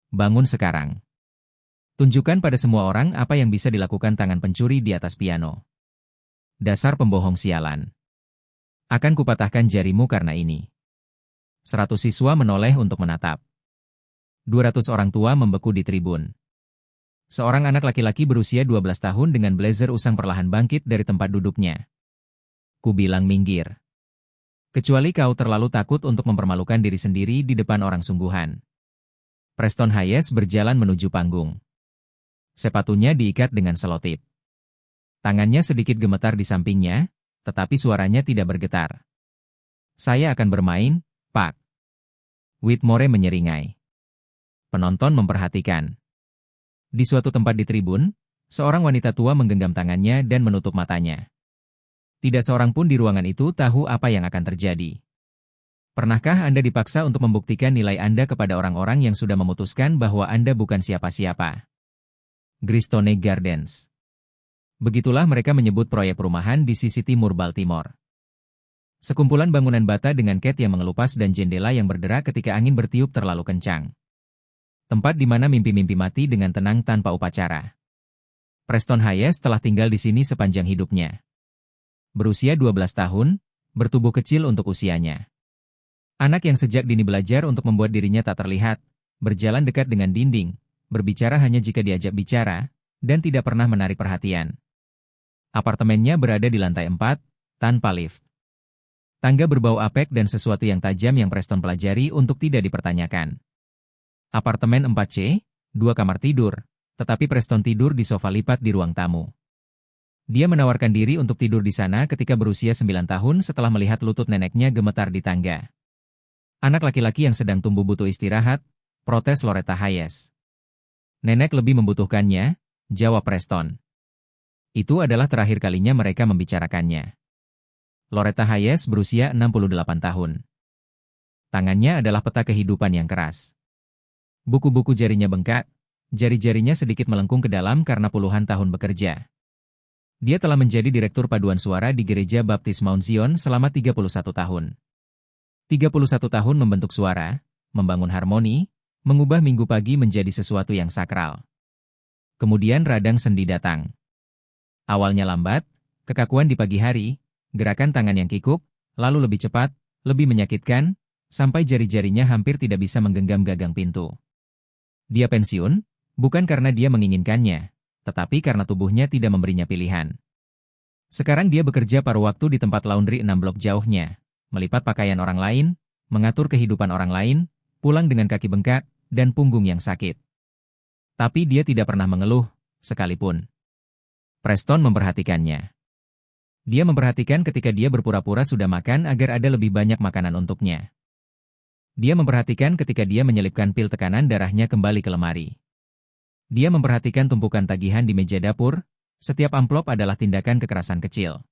bangun sekarang. Tunjukkan pada semua orang apa yang bisa dilakukan tangan pencuri di atas piano. Dasar pembohong sialan. Akan kupatahkan jarimu karena ini. 100 siswa menoleh untuk menatap. 200 orang tua membeku di tribun. Seorang anak laki-laki berusia 12 tahun dengan blazer usang perlahan bangkit dari tempat duduknya. Ku bilang minggir. Kecuali kau terlalu takut untuk mempermalukan diri sendiri di depan orang sungguhan. Preston Hayes berjalan menuju panggung. Sepatunya diikat dengan selotip. Tangannya sedikit gemetar di sampingnya, tetapi suaranya tidak bergetar. Saya akan bermain, Pak. Whitmore menyeringai. Penonton memperhatikan. Di suatu tempat di tribun, seorang wanita tua menggenggam tangannya dan menutup matanya. Tidak seorang pun di ruangan itu tahu apa yang akan terjadi. Pernahkah Anda dipaksa untuk membuktikan nilai Anda kepada orang-orang yang sudah memutuskan bahwa Anda bukan siapa-siapa? Greystone Gardens. Begitulah mereka menyebut proyek perumahan di sisi timur Baltimore. Sekumpulan bangunan bata dengan cat yang mengelupas dan jendela yang berderak ketika angin bertiup terlalu kencang. Tempat di mana mimpi-mimpi mati dengan tenang tanpa upacara. Preston Hayes telah tinggal di sini sepanjang hidupnya. Berusia 12 tahun, bertubuh kecil untuk usianya. Anak yang sejak dini belajar untuk membuat dirinya tak terlihat, berjalan dekat dengan dinding, berbicara hanya jika diajak bicara, dan tidak pernah menarik perhatian. Apartemennya berada di lantai 4, tanpa lift. Tangga berbau apek dan sesuatu yang tajam yang Preston pelajari untuk tidak dipertanyakan. Apartemen 4C, 2 kamar tidur, tetapi Preston tidur di sofa lipat di ruang tamu. Dia menawarkan diri untuk tidur di sana ketika berusia 9 tahun setelah melihat lutut neneknya gemetar di tangga. Anak laki-laki yang sedang tumbuh butuh istirahat, protes Loretta Hayes. Nenek lebih membutuhkannya, jawab Preston. Itu adalah terakhir kalinya mereka membicarakannya. Loretta Hayes berusia 68 tahun. Tangannya adalah peta kehidupan yang keras. Buku-buku jarinya bengkak, jari-jarinya sedikit melengkung ke dalam karena puluhan tahun bekerja. Dia telah menjadi direktur paduan suara di Gereja Baptis Mount Zion selama 31 tahun. 31 tahun membentuk suara, membangun harmoni, mengubah minggu pagi menjadi sesuatu yang sakral. Kemudian radang sendi datang. Awalnya lambat, kekakuan di pagi hari, gerakan tangan yang kikuk, lalu lebih cepat, lebih menyakitkan, sampai jari-jarinya hampir tidak bisa menggenggam gagang pintu. Dia pensiun, bukan karena dia menginginkannya, tetapi karena tubuhnya tidak memberinya pilihan. Sekarang dia bekerja paruh waktu di tempat laundry 6 blok jauhnya, melipat pakaian orang lain, mengatur kehidupan orang lain, pulang dengan kaki bengkak, dan punggung yang sakit. Tapi dia tidak pernah mengeluh, sekalipun. Preston memperhatikannya. Dia memperhatikan ketika dia berpura-pura sudah makan agar ada lebih banyak makanan untuknya. Dia memperhatikan ketika dia menyelipkan pil tekanan darahnya kembali ke lemari. Dia memperhatikan tumpukan tagihan di meja dapur, setiap amplop adalah tindakan kekerasan kecil.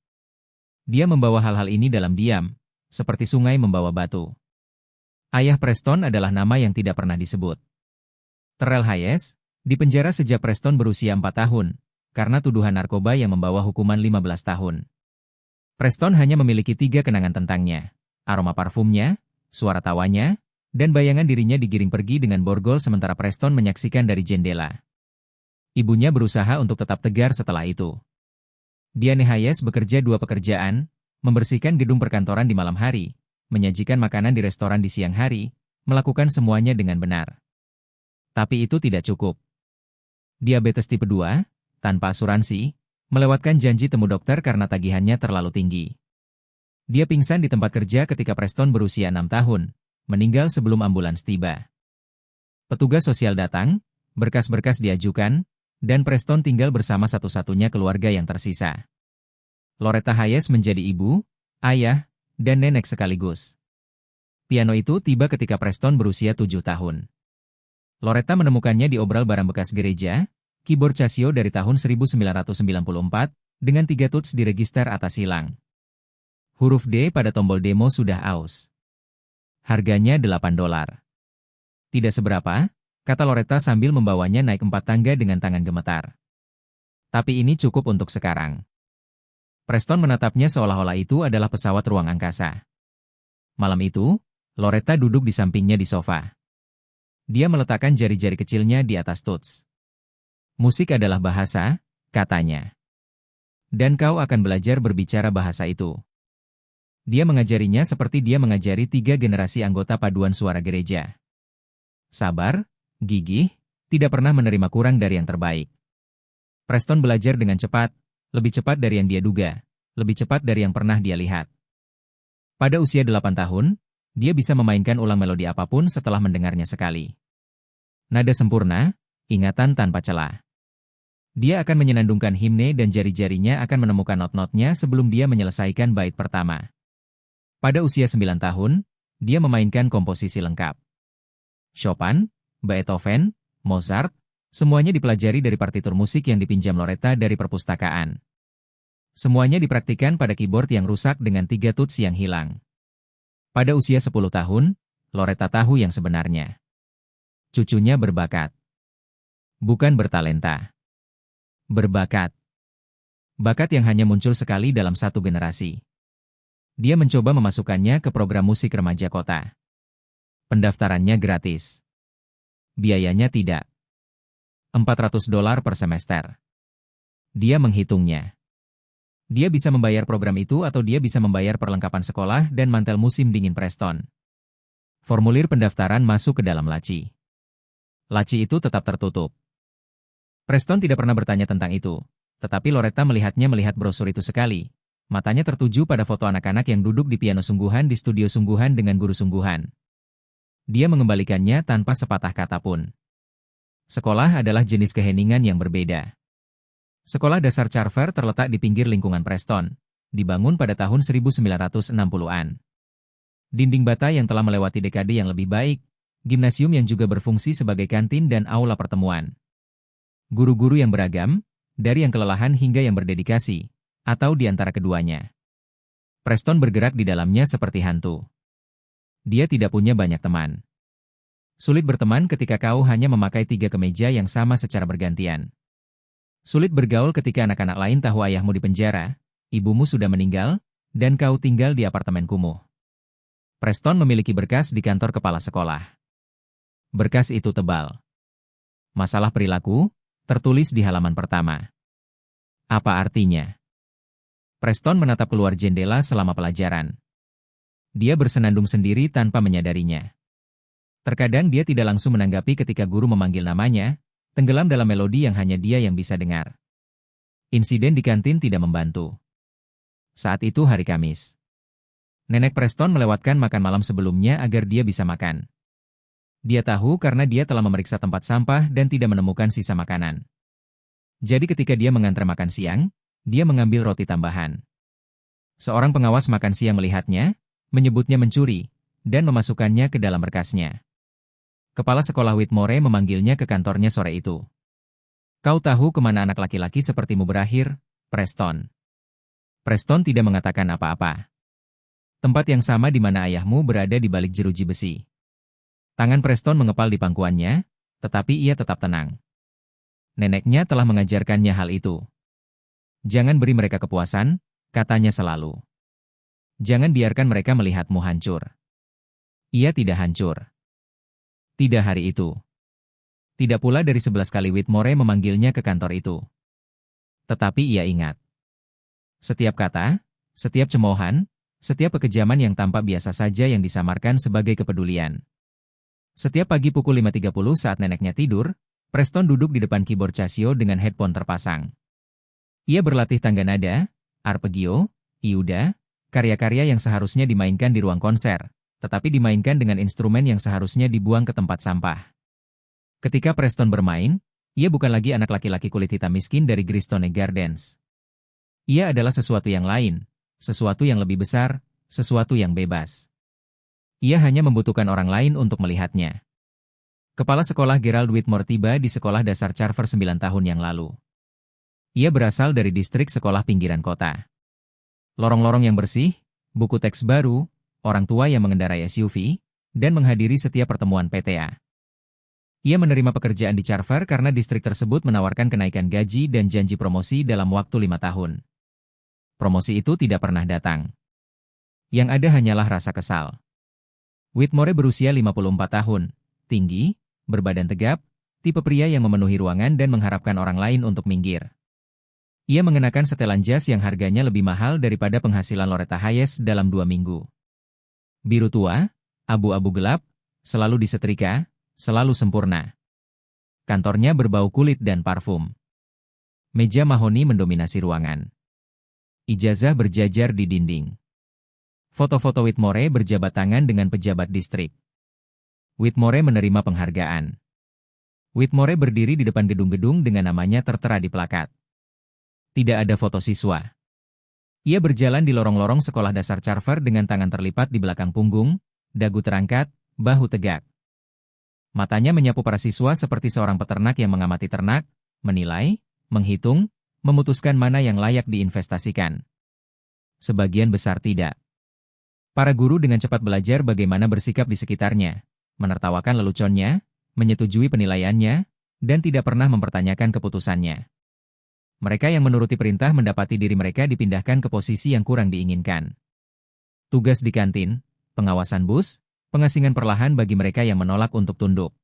Dia membawa hal-hal ini dalam diam, seperti sungai membawa batu. Ayah Preston adalah nama yang tidak pernah disebut. Terrell Hayes, dipenjara sejak Preston berusia 4 tahun, karena tuduhan narkoba yang membawa hukuman 15 tahun. Preston hanya memiliki 3 kenangan tentangnya, aroma parfumnya, suara tawanya, dan bayangan dirinya digiring pergi dengan borgol sementara Preston menyaksikan dari jendela. Ibunya berusaha untuk tetap tegar setelah itu. Diane Hayes bekerja 2 pekerjaan, membersihkan gedung perkantoran di malam hari, menyajikan makanan di restoran di siang hari, melakukan semuanya dengan benar. Tapi itu tidak cukup. Diabetes tipe 2, tanpa asuransi, melewatkan janji temu dokter karena tagihannya terlalu tinggi. Dia pingsan di tempat kerja ketika Preston berusia 6 tahun, meninggal sebelum ambulans tiba. Petugas sosial datang, berkas-berkas diajukan, dan Preston tinggal bersama satu-satunya keluarga yang tersisa. Loretta Hayes menjadi ibu, ayah, dan nenek sekaligus. Piano itu tiba ketika Preston berusia 7 tahun. Loretta menemukannya di obral barang bekas gereja, keyboard Casio dari tahun 1994, dengan 3 tuts di register atas hilang. Huruf D pada tombol demo sudah aus. Harganya $8. Tidak seberapa, kata Loretta sambil membawanya naik 4 tangga dengan tangan gemetar. Tapi ini cukup untuk sekarang. Preston menatapnya seolah-olah itu adalah pesawat ruang angkasa. Malam itu, Loretta duduk di sampingnya di sofa. Dia meletakkan jari-jari kecilnya di atas tuts. Musik adalah bahasa, katanya. Dan kau akan belajar berbicara bahasa itu. Dia mengajarinya seperti dia mengajari 3 generasi anggota paduan suara gereja. Sabar, gigih, tidak pernah menerima kurang dari yang terbaik. Preston belajar dengan cepat, lebih cepat dari yang dia duga, lebih cepat dari yang pernah dia lihat. Pada usia 8 tahun, dia bisa memainkan ulang melodi apapun setelah mendengarnya sekali. Nada sempurna, ingatan tanpa celah. Dia akan menyenandungkan himne dan jari-jarinya akan menemukan not-notnya sebelum dia menyelesaikan bait pertama. Pada usia 9 tahun, dia memainkan komposisi lengkap. Chopin, Beethoven, Mozart, semuanya dipelajari dari partitur musik yang dipinjam Loretta dari perpustakaan. Semuanya dipraktikkan pada keyboard yang rusak dengan 3 tuts yang hilang. Pada usia 10 tahun, Loretta tahu yang sebenarnya. Cucunya berbakat. Bukan bertalenta. Berbakat. Bakat yang hanya muncul sekali dalam satu generasi. Dia mencoba memasukkannya ke program musik remaja kota. Pendaftarannya gratis. Biayanya tidak. $400 per semester. Dia menghitungnya. Dia bisa membayar program itu atau dia bisa membayar perlengkapan sekolah dan mantel musim dingin Preston. Formulir pendaftaran masuk ke dalam laci. Laci itu tetap tertutup. Preston tidak pernah bertanya tentang itu, tetapi Loretta melihat brosur itu sekali. Matanya tertuju pada foto anak-anak yang duduk di piano sungguhan di studio sungguhan dengan guru sungguhan. Dia mengembalikannya tanpa sepatah kata pun. Sekolah adalah jenis keheningan yang berbeda. Sekolah dasar Carver terletak di pinggir lingkungan Preston, dibangun pada tahun 1960-an. Dinding bata yang telah melewati dekade yang lebih baik, gimnasium yang juga berfungsi sebagai kantin dan aula pertemuan. Guru-guru yang beragam, dari yang kelelahan hingga yang berdedikasi, atau di antara keduanya. Preston bergerak di dalamnya seperti hantu. Dia tidak punya banyak teman. Sulit berteman ketika kau hanya memakai 3 kemeja yang sama secara bergantian. Sulit bergaul ketika anak-anak lain tahu ayahmu di penjara, ibumu sudah meninggal, dan kau tinggal di apartemen kumuh. Preston memiliki berkas di kantor kepala sekolah. Berkas itu tebal. Masalah perilaku, tertulis di halaman pertama. Apa artinya? Preston menatap keluar jendela selama pelajaran. Dia bersenandung sendiri tanpa menyadarinya. Terkadang dia tidak langsung menanggapi ketika guru memanggil namanya, tenggelam dalam melodi yang hanya dia yang bisa dengar. Insiden di kantin tidak membantu. Saat itu hari Kamis. Nenek Preston melewatkan makan malam sebelumnya agar dia bisa makan. Dia tahu karena dia telah memeriksa tempat sampah dan tidak menemukan sisa makanan. Jadi ketika dia mengantar makan siang, dia mengambil roti tambahan. Seorang pengawas makan siang melihatnya, menyebutnya mencuri, dan memasukkannya ke dalam berkasnya. Kepala sekolah Whitmore memanggilnya ke kantornya sore itu. Kau tahu kemana anak laki-laki sepertimu berakhir, Preston? Preston tidak mengatakan apa-apa. Tempat yang sama di mana ayahmu berada di balik jeruji besi. Tangan Preston mengepal di pangkuannya, tetapi ia tetap tenang. Neneknya telah mengajarkannya hal itu. Jangan beri mereka kepuasan, katanya selalu. Jangan biarkan mereka melihatmu hancur. Ia tidak hancur. Tidak hari itu. Tidak pula dari 11 kali Whitmore memanggilnya ke kantor itu. Tetapi ia ingat. Setiap kata, setiap cemoohan, setiap kekejaman yang tampak biasa saja yang disamarkan sebagai kepedulian. Setiap pagi pukul 5.30 saat neneknya tidur, Preston duduk di depan keyboard Casio dengan headphone terpasang. Ia berlatih tangga nada, arpeggio, iuda, karya-karya yang seharusnya dimainkan di ruang konser, tetapi dimainkan dengan instrumen yang seharusnya dibuang ke tempat sampah. Ketika Preston bermain, ia bukan lagi anak laki-laki kulit hitam miskin dari Gristone Gardens. Ia adalah sesuatu yang lain, sesuatu yang lebih besar, sesuatu yang bebas. Ia hanya membutuhkan orang lain untuk melihatnya. Kepala sekolah Gerald Whitmore tiba di sekolah dasar Carver 9 tahun yang lalu. Ia berasal dari distrik sekolah pinggiran kota. Lorong-lorong yang bersih, buku teks baru, orang tua yang mengendarai SUV, dan menghadiri setiap pertemuan PTA. Ia menerima pekerjaan di Carver karena distrik tersebut menawarkan kenaikan gaji dan janji promosi dalam waktu 5 tahun. Promosi itu tidak pernah datang. Yang ada hanyalah rasa kesal. Whitmore berusia 54 tahun, tinggi, berbadan tegap, tipe pria yang memenuhi ruangan dan mengharapkan orang lain untuk minggir. Ia mengenakan setelan jas yang harganya lebih mahal daripada penghasilan Loretta Hayes dalam 2 minggu. Biru tua, abu-abu gelap, selalu disetrika, selalu sempurna. Kantornya berbau kulit dan parfum. Meja mahoni mendominasi ruangan. Ijazah berjajar di dinding. Foto-foto Whitmore berjabat tangan dengan pejabat distrik. Whitmore menerima penghargaan. Whitmore berdiri di depan gedung-gedung dengan namanya tertera di plakat. Tidak ada foto siswa. Ia berjalan di lorong-lorong sekolah dasar Carver dengan tangan terlipat di belakang punggung, dagu terangkat, bahu tegak. Matanya menyapu para siswa seperti seorang peternak yang mengamati ternak, menilai, menghitung, memutuskan mana yang layak diinvestasikan. Sebagian besar tidak. Para guru dengan cepat belajar bagaimana bersikap di sekitarnya, menertawakan leluconnya, menyetujui penilaiannya, dan tidak pernah mempertanyakan keputusannya. Mereka yang menuruti perintah mendapati diri mereka dipindahkan ke posisi yang kurang diinginkan. Tugas di kantin, pengawasan bus, pengasingan perlahan bagi mereka yang menolak untuk tunduk.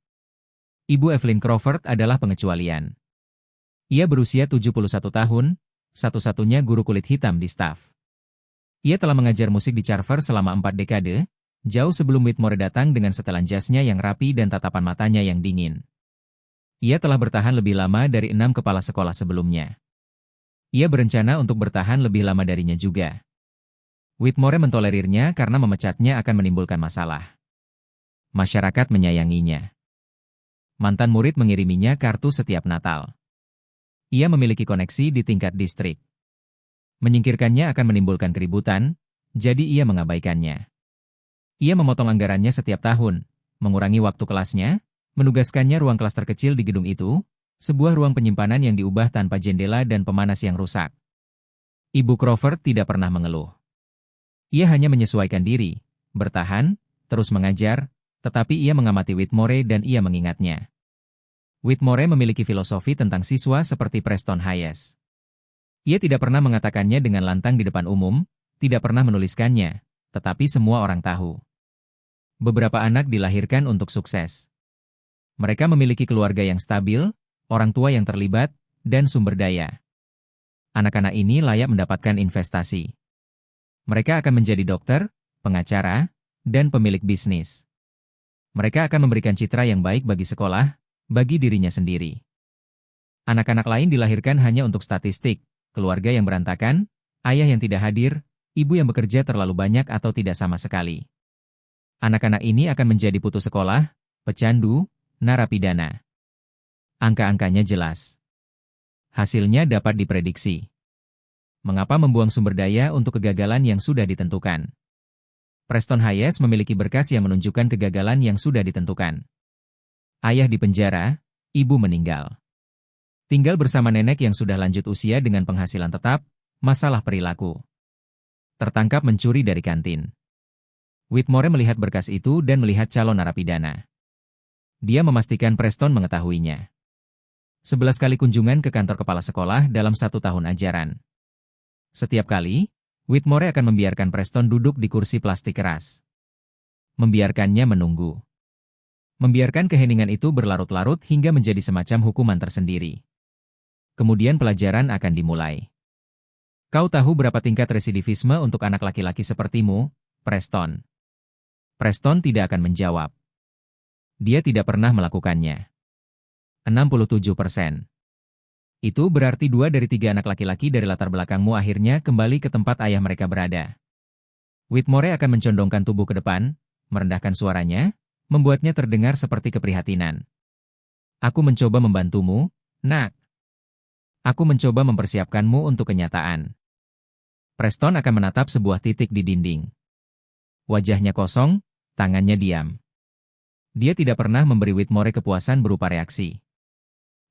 Ibu Evelyn Crawford adalah pengecualian. Ia berusia 71 tahun, satu-satunya guru kulit hitam di staf. Ia telah mengajar musik di Carver selama 4 dekade, jauh sebelum Whitmore datang dengan setelan jasnya yang rapi dan tatapan matanya yang dingin. Ia telah bertahan lebih lama dari 6 kepala sekolah sebelumnya. Ia berencana untuk bertahan lebih lama darinya juga. Whitmore mentolerirnya karena memecatnya akan menimbulkan masalah. Masyarakat menyayanginya. Mantan murid mengiriminya kartu setiap Natal. Ia memiliki koneksi di tingkat distrik. Menyingkirkannya akan menimbulkan keributan, jadi ia mengabaikannya. Ia memotong anggarannya setiap tahun, mengurangi waktu kelasnya, menugaskannya ruang kelas terkecil di gedung itu, sebuah ruang penyimpanan yang diubah tanpa jendela dan pemanas yang rusak. Ibu Crawford tidak pernah mengeluh. Ia hanya menyesuaikan diri, bertahan, terus mengajar, tetapi ia mengamati Whitmore dan ia mengingatnya. Whitmore memiliki filosofi tentang siswa seperti Preston Hayes. Ia tidak pernah mengatakannya dengan lantang di depan umum, tidak pernah menuliskannya, tetapi semua orang tahu. Beberapa anak dilahirkan untuk sukses. Mereka memiliki keluarga yang stabil, orang tua yang terlibat, dan sumber daya. Anak-anak ini layak mendapatkan investasi. Mereka akan menjadi dokter, pengacara, dan pemilik bisnis. Mereka akan memberikan citra yang baik bagi sekolah, bagi dirinya sendiri. Anak-anak lain dilahirkan hanya untuk statistik, keluarga yang berantakan, ayah yang tidak hadir, ibu yang bekerja terlalu banyak atau tidak sama sekali. Anak-anak ini akan menjadi putus sekolah, pecandu, narapidana. Angka-angkanya jelas. Hasilnya dapat diprediksi. Mengapa membuang sumber daya untuk kegagalan yang sudah ditentukan? Preston Hayes memiliki berkas yang menunjukkan kegagalan yang sudah ditentukan. Ayah di penjara, ibu meninggal. Tinggal bersama nenek yang sudah lanjut usia dengan penghasilan tetap, masalah perilaku. Tertangkap mencuri dari kantin. Whitmore melihat berkas itu dan melihat calon narapidana. Dia memastikan Preston mengetahuinya. 11 kali kunjungan ke kantor kepala sekolah dalam 1 tahun ajaran. Setiap kali, Whitmore akan membiarkan Preston duduk di kursi plastik keras. Membiarkannya menunggu. Membiarkan keheningan itu berlarut-larut hingga menjadi semacam hukuman tersendiri. Kemudian pelajaran akan dimulai. Kau tahu berapa tingkat residivisme untuk anak laki-laki sepertimu, Preston? Preston tidak akan menjawab. Dia tidak pernah melakukannya. 67%. Itu berarti 2 dari 3 anak laki-laki dari latar belakangmu akhirnya kembali ke tempat ayah mereka berada. Whitmore akan mencondongkan tubuh ke depan, merendahkan suaranya, membuatnya terdengar seperti keprihatinan. Aku mencoba membantumu, nak. Aku mencoba mempersiapkanmu untuk kenyataan. Preston akan menatap sebuah titik di dinding. Wajahnya kosong, tangannya diam. Dia tidak pernah memberi Whitmore kepuasan berupa reaksi.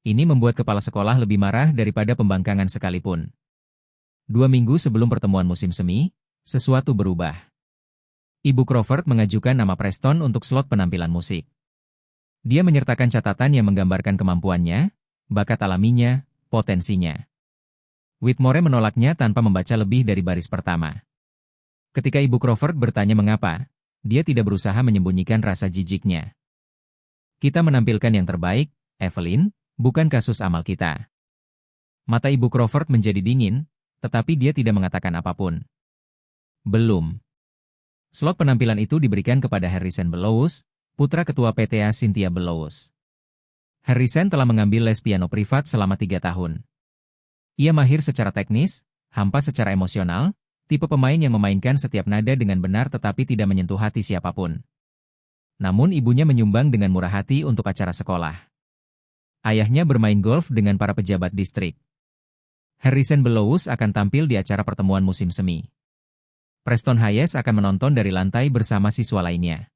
Ini membuat kepala sekolah lebih marah daripada pembangkangan sekalipun. 2 minggu sebelum pertemuan musim semi, sesuatu berubah. Ibu Crawford mengajukan nama Preston untuk slot penampilan musik. Dia menyertakan catatan yang menggambarkan kemampuannya, bakat alaminya, potensinya. Whitmore menolaknya tanpa membaca lebih dari baris pertama. Ketika Ibu Crawford bertanya mengapa, dia tidak berusaha menyembunyikan rasa jijiknya. Kita menampilkan yang terbaik, Evelyn, bukan kasus amal kita. Mata Ibu Crawford menjadi dingin, tetapi dia tidak mengatakan apapun. Belum. Slot penampilan itu diberikan kepada Harrison Bellows, putra ketua PTA Cynthia Bellows. Harrison telah mengambil les piano privat selama 3 tahun. Ia mahir secara teknis, hampa secara emosional, tipe pemain yang memainkan setiap nada dengan benar tetapi tidak menyentuh hati siapapun. Namun ibunya menyumbang dengan murah hati untuk acara sekolah. Ayahnya bermain golf dengan para pejabat distrik. Harrison Bellows akan tampil di acara pertemuan musim semi. Preston Hayes akan menonton dari lantai bersama siswa lainnya.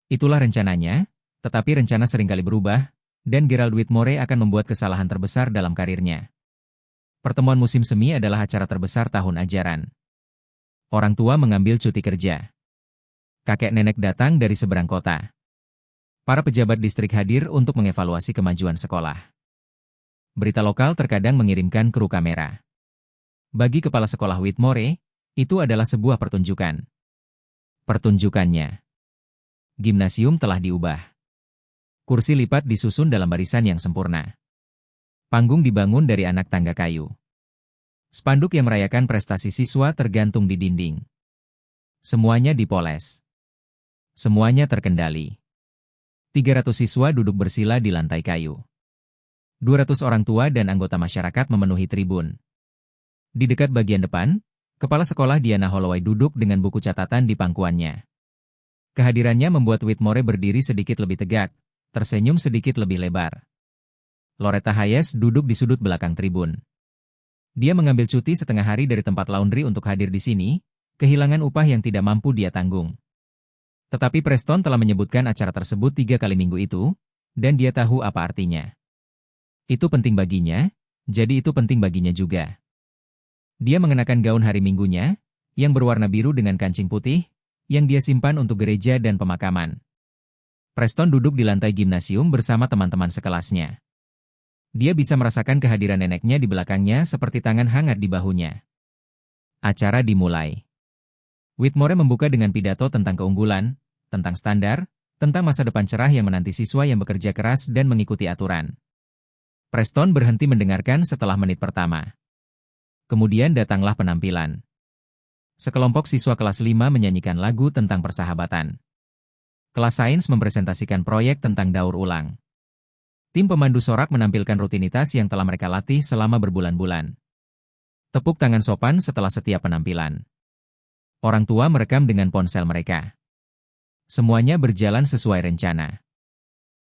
Itulah rencananya, tetapi rencana seringkali berubah, dan Gerald Whitmore akan membuat kesalahan terbesar dalam karirnya. Pertemuan musim semi adalah acara terbesar tahun ajaran. Orang tua mengambil cuti kerja. Kakek nenek datang dari seberang kota. Para pejabat distrik hadir untuk mengevaluasi kemajuan sekolah. Berita lokal terkadang mengirimkan kru kamera. Bagi kepala sekolah Whitmore, itu adalah sebuah pertunjukan. Pertunjukannya. Gimnasium telah diubah. Kursi lipat disusun dalam barisan yang sempurna. Panggung dibangun dari anak tangga kayu. Spanduk yang merayakan prestasi siswa tergantung di dinding. Semuanya dipoles. Semuanya terkendali. 300 siswa duduk bersila di lantai kayu. 200 orang tua dan anggota masyarakat memenuhi tribun. Di dekat bagian depan, kepala sekolah Diana Holloway duduk dengan buku catatan di pangkuannya. Kehadirannya membuat Whitmore berdiri sedikit lebih tegak, tersenyum sedikit lebih lebar. Loretta Hayes duduk di sudut belakang tribun. Dia mengambil cuti setengah hari dari tempat laundry untuk hadir di sini, kehilangan upah yang tidak mampu dia tanggung. Tetapi Preston telah menyebutkan acara tersebut 3 kali minggu itu, dan dia tahu apa artinya. Itu penting baginya, jadi itu penting baginya juga. Dia mengenakan gaun hari minggunya, yang berwarna biru dengan kancing putih, yang dia simpan untuk gereja dan pemakaman. Preston duduk di lantai gimnasium bersama teman-teman sekelasnya. Dia bisa merasakan kehadiran neneknya di belakangnya seperti tangan hangat di bahunya. Acara dimulai. Whitmore membuka dengan pidato tentang keunggulan, tentang standar, tentang masa depan cerah yang menanti siswa yang bekerja keras dan mengikuti aturan. Preston berhenti mendengarkan setelah menit pertama. Kemudian datanglah penampilan. Sekelompok siswa kelas 5 menyanyikan lagu tentang persahabatan. Kelas sains mempresentasikan proyek tentang daur ulang. Tim pemandu sorak menampilkan rutinitas yang telah mereka latih selama berbulan-bulan. Tepuk tangan sopan setelah setiap penampilan. Orang tua merekam dengan ponsel mereka. Semuanya berjalan sesuai rencana.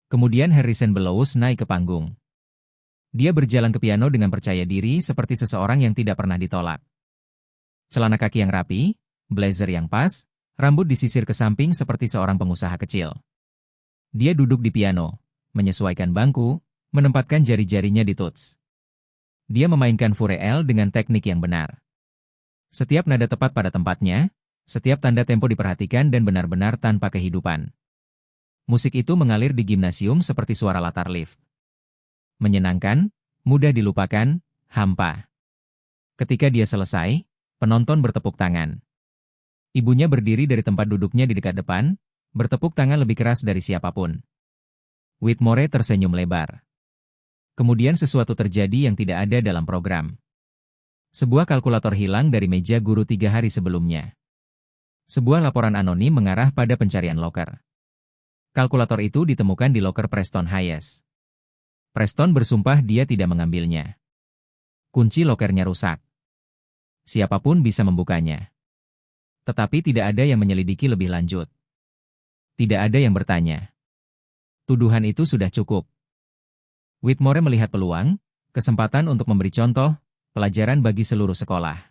Kemudian Harrison Bellows naik ke panggung. Dia berjalan ke piano dengan percaya diri seperti seseorang yang tidak pernah ditolak. Celana kaki yang rapi, blazer yang pas, rambut disisir ke samping seperti seorang pengusaha kecil. Dia duduk di piano, menyesuaikan bangku, menempatkan jari-jarinya di tuts. Dia memainkan Fure L dengan teknik yang benar. Setiap nada tepat pada tempatnya, setiap tanda tempo diperhatikan dan benar-benar tanpa kehidupan. Musik itu mengalir di gimnasium seperti suara latar lift. Menyenangkan, mudah dilupakan, hampa. Ketika dia selesai, penonton bertepuk tangan. Ibunya berdiri dari tempat duduknya di dekat depan, bertepuk tangan lebih keras dari siapapun. Whitmore tersenyum lebar. Kemudian sesuatu terjadi yang tidak ada dalam program. Sebuah kalkulator hilang dari meja guru 3 hari sebelumnya. Sebuah laporan anonim mengarah pada pencarian loker. Kalkulator itu ditemukan di loker Preston Hayes. Preston bersumpah dia tidak mengambilnya. Kunci lokernya rusak. Siapapun bisa membukanya. Tetapi tidak ada yang menyelidiki lebih lanjut. Tidak ada yang bertanya. Tuduhan itu sudah cukup. Whitmore melihat peluang, kesempatan untuk memberi contoh, pelajaran bagi seluruh sekolah.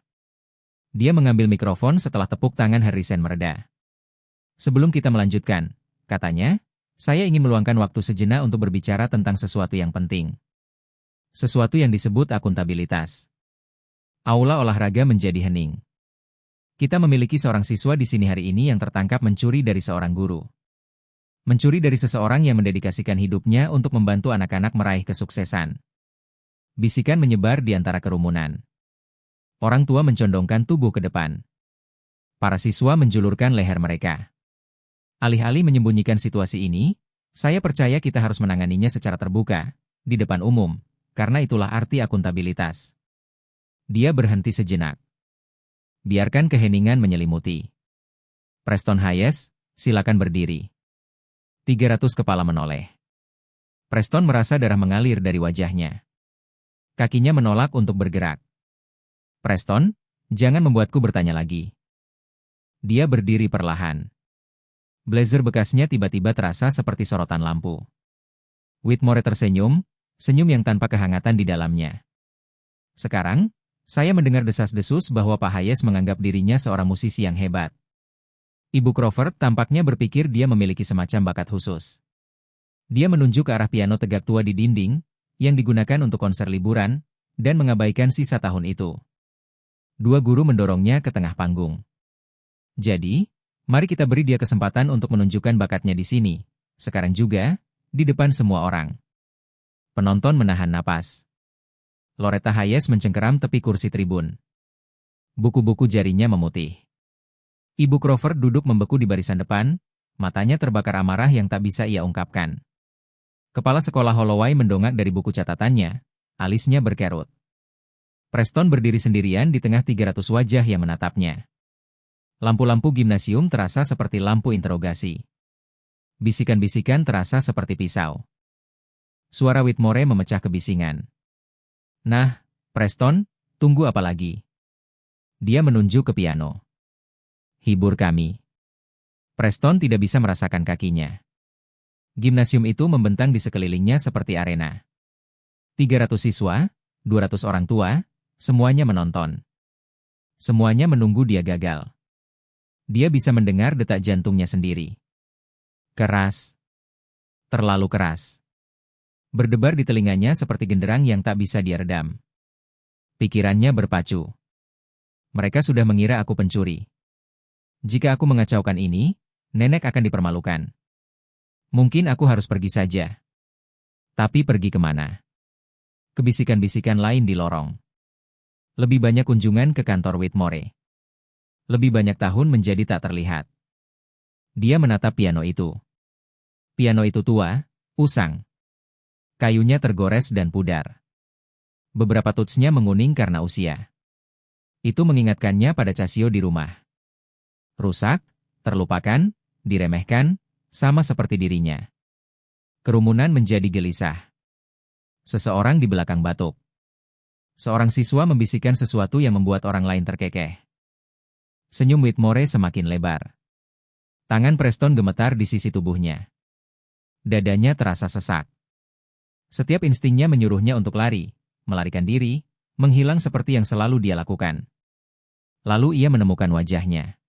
Dia mengambil mikrofon setelah tepuk tangan Harrison mereda. Sebelum kita melanjutkan, katanya, saya ingin meluangkan waktu sejenak untuk berbicara tentang sesuatu yang penting. Sesuatu yang disebut akuntabilitas. Aula olahraga menjadi hening. Kita memiliki seorang siswa di sini hari ini yang tertangkap mencuri dari seorang guru. Mencuri dari seseorang yang mendedikasikan hidupnya untuk membantu anak-anak meraih kesuksesan. Bisikan menyebar di antara kerumunan. Orang tua mencondongkan tubuh ke depan. Para siswa menjulurkan leher mereka. Alih-alih menyembunyikan situasi ini, Saya percaya kita harus menanganinya secara terbuka, di depan umum, karena itulah arti akuntabilitas. Dia berhenti sejenak. Biarkan keheningan menyelimuti. Preston Hayes, silakan berdiri. 300 kepala menoleh. Preston merasa darah mengalir dari wajahnya. Kakinya menolak untuk bergerak. Preston, jangan membuatku bertanya lagi. Dia berdiri perlahan. Blazer bekasnya tiba-tiba terasa seperti sorotan lampu. Whitmore tersenyum, senyum yang tanpa kehangatan di dalamnya. Sekarang, saya mendengar desas-desus bahwa Pak Hayes menganggap dirinya seorang musisi yang hebat. Ibu Crawford tampaknya berpikir dia memiliki semacam bakat khusus. Dia menunjuk ke arah piano tegak tua di dinding, yang digunakan untuk konser liburan, dan mengabaikan sisa tahun itu. Dua guru mendorongnya ke tengah panggung. Jadi, mari kita beri dia kesempatan untuk menunjukkan bakatnya di sini, sekarang juga, di depan semua orang. Penonton menahan napas. Loretta Hayes mencengkeram tepi kursi tribun. Buku-buku jarinya memutih. Ibu Crawford duduk membeku di barisan depan, matanya terbakar amarah yang tak bisa ia ungkapkan. Kepala sekolah Holloway mendongak dari buku catatannya, alisnya berkerut. Preston berdiri sendirian di tengah 300 wajah yang menatapnya. Lampu-lampu gimnasium terasa seperti lampu interogasi. Bisikan-bisikan terasa seperti pisau. Suara Whitmore memecah kebisingan. Nah, Preston, tunggu apa lagi? Dia menunjuk ke piano. Hibur kami. Preston tidak bisa merasakan kakinya. Gimnasium itu membentang di sekelilingnya seperti arena. 300 siswa, 200 orang tua, semuanya menonton. Semuanya menunggu dia gagal. Dia bisa mendengar detak jantungnya sendiri. Keras. Terlalu keras. Berdebar di telinganya seperti genderang yang tak bisa dia redam. Pikirannya berpacu. Mereka sudah mengira aku pencuri. Jika aku mengacaukan ini, nenek akan dipermalukan. Mungkin aku harus pergi saja. Tapi pergi kemana? Kebisikan-bisikan lain di lorong. Lebih banyak kunjungan ke kantor Whitmore. Lebih banyak tahun menjadi tak terlihat. Dia menatap piano itu. Piano itu tua, usang. Kayunya tergores dan pudar. Beberapa tutsnya menguning karena usia. Itu mengingatkannya pada Casio di rumah. Rusak, terlupakan, diremehkan, sama seperti dirinya. Kerumunan menjadi gelisah. Seseorang di belakang batuk. Seorang siswa membisikkan sesuatu yang membuat orang lain terkekeh. Senyum Whitmore semakin lebar. Tangan Preston gemetar di sisi tubuhnya. Dadanya terasa sesak. Setiap instingnya menyuruhnya untuk lari, melarikan diri, menghilang seperti yang selalu dia lakukan. Lalu ia menemukan wajahnya.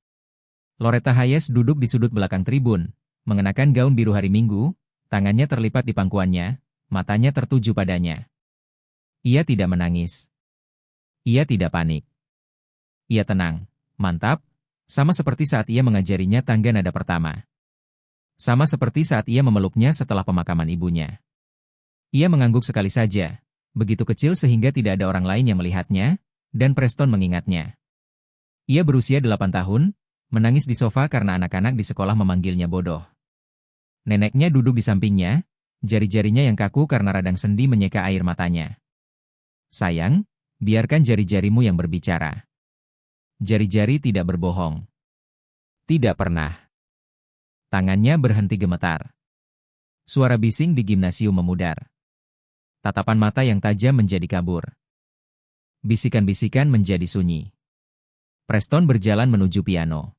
Loretta Hayes duduk di sudut belakang tribun, mengenakan gaun biru hari Minggu, tangannya terlipat di pangkuannya, matanya tertuju padanya. Ia tidak menangis. Ia tidak panik. Ia tenang, mantap, sama seperti saat ia mengajarinya tangga nada pertama. Sama seperti saat ia memeluknya setelah pemakaman ibunya. Ia mengangguk sekali saja, begitu kecil sehingga tidak ada orang lain yang melihatnya, dan Preston mengingatnya. Ia berusia 8 tahun, menangis di sofa karena anak-anak di sekolah memanggilnya bodoh. Neneknya duduk di sampingnya, jari-jarinya yang kaku karena radang sendi menyeka air matanya. Sayang, biarkan jari-jarimu yang berbicara. Jari-jari tidak berbohong. Tidak pernah. Tangannya berhenti gemetar. Suara bising di gimnasium memudar. Tatapan mata yang tajam menjadi kabur. Bisikan-bisikan menjadi sunyi. Preston berjalan menuju piano.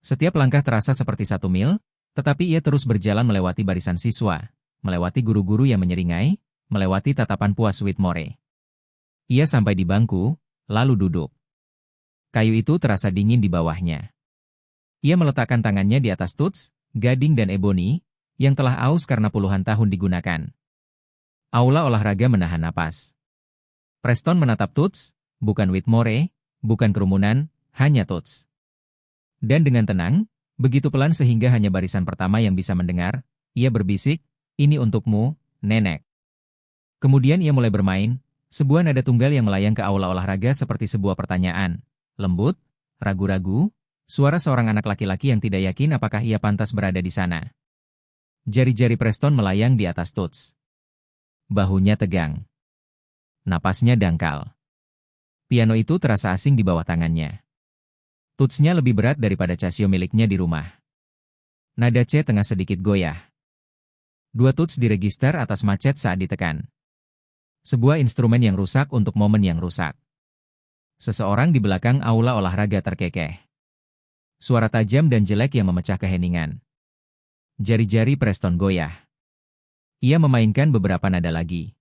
Setiap langkah terasa seperti 1 mil, tetapi ia terus berjalan melewati barisan siswa, melewati guru-guru yang menyeringai, melewati tatapan puas Whitmore. Ia sampai di bangku, lalu duduk. Kayu itu terasa dingin di bawahnya. Ia meletakkan tangannya di atas tuts, gading dan eboni, yang telah aus karena puluhan tahun digunakan. Aula olahraga menahan napas. Preston menatap tuts, bukan Whitmore, bukan kerumunan, hanya tuts. Dan dengan tenang, begitu pelan sehingga hanya barisan pertama yang bisa mendengar, ia berbisik, "Ini untukmu, nenek." Kemudian ia mulai bermain, sebuah nada tunggal yang melayang ke aula olahraga seperti sebuah pertanyaan. Lembut, ragu-ragu, suara seorang anak laki-laki yang tidak yakin apakah ia pantas berada di sana. Jari-jari Preston melayang di atas tuts. Bahunya tegang. Napasnya dangkal. Piano itu terasa asing di bawah tangannya. Tutsnya lebih berat daripada Casio miliknya di rumah. Nada C tengah sedikit goyah. Dua tuts diregister atas macet saat ditekan. Sebuah instrumen yang rusak untuk momen yang rusak. Seseorang di belakang aula olahraga terkekeh. Suara tajam dan jelek yang memecah keheningan. Jari-jari Preston goyah. Ia memainkan beberapa nada lagi.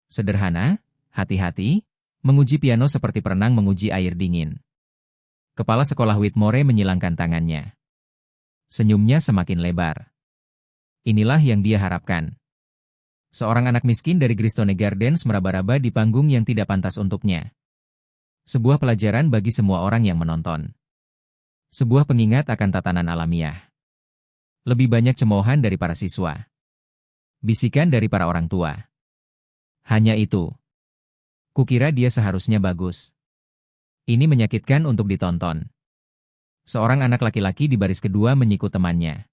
Sederhana, hati-hati, menguji piano seperti perenang menguji air dingin. Kepala sekolah Whitmore menyilangkan tangannya. Senyumnya semakin lebar. Inilah yang dia harapkan. Seorang anak miskin dari Gristone Gardens meraba-raba di panggung yang tidak pantas untuknya. Sebuah pelajaran bagi semua orang yang menonton. Sebuah pengingat akan tatanan alamiah. Lebih banyak cemoohan dari para siswa. Bisikan dari para orang tua. Hanya itu. Kukira dia seharusnya bagus. Ini menyakitkan untuk ditonton. Seorang anak laki-laki di baris kedua menyikut temannya.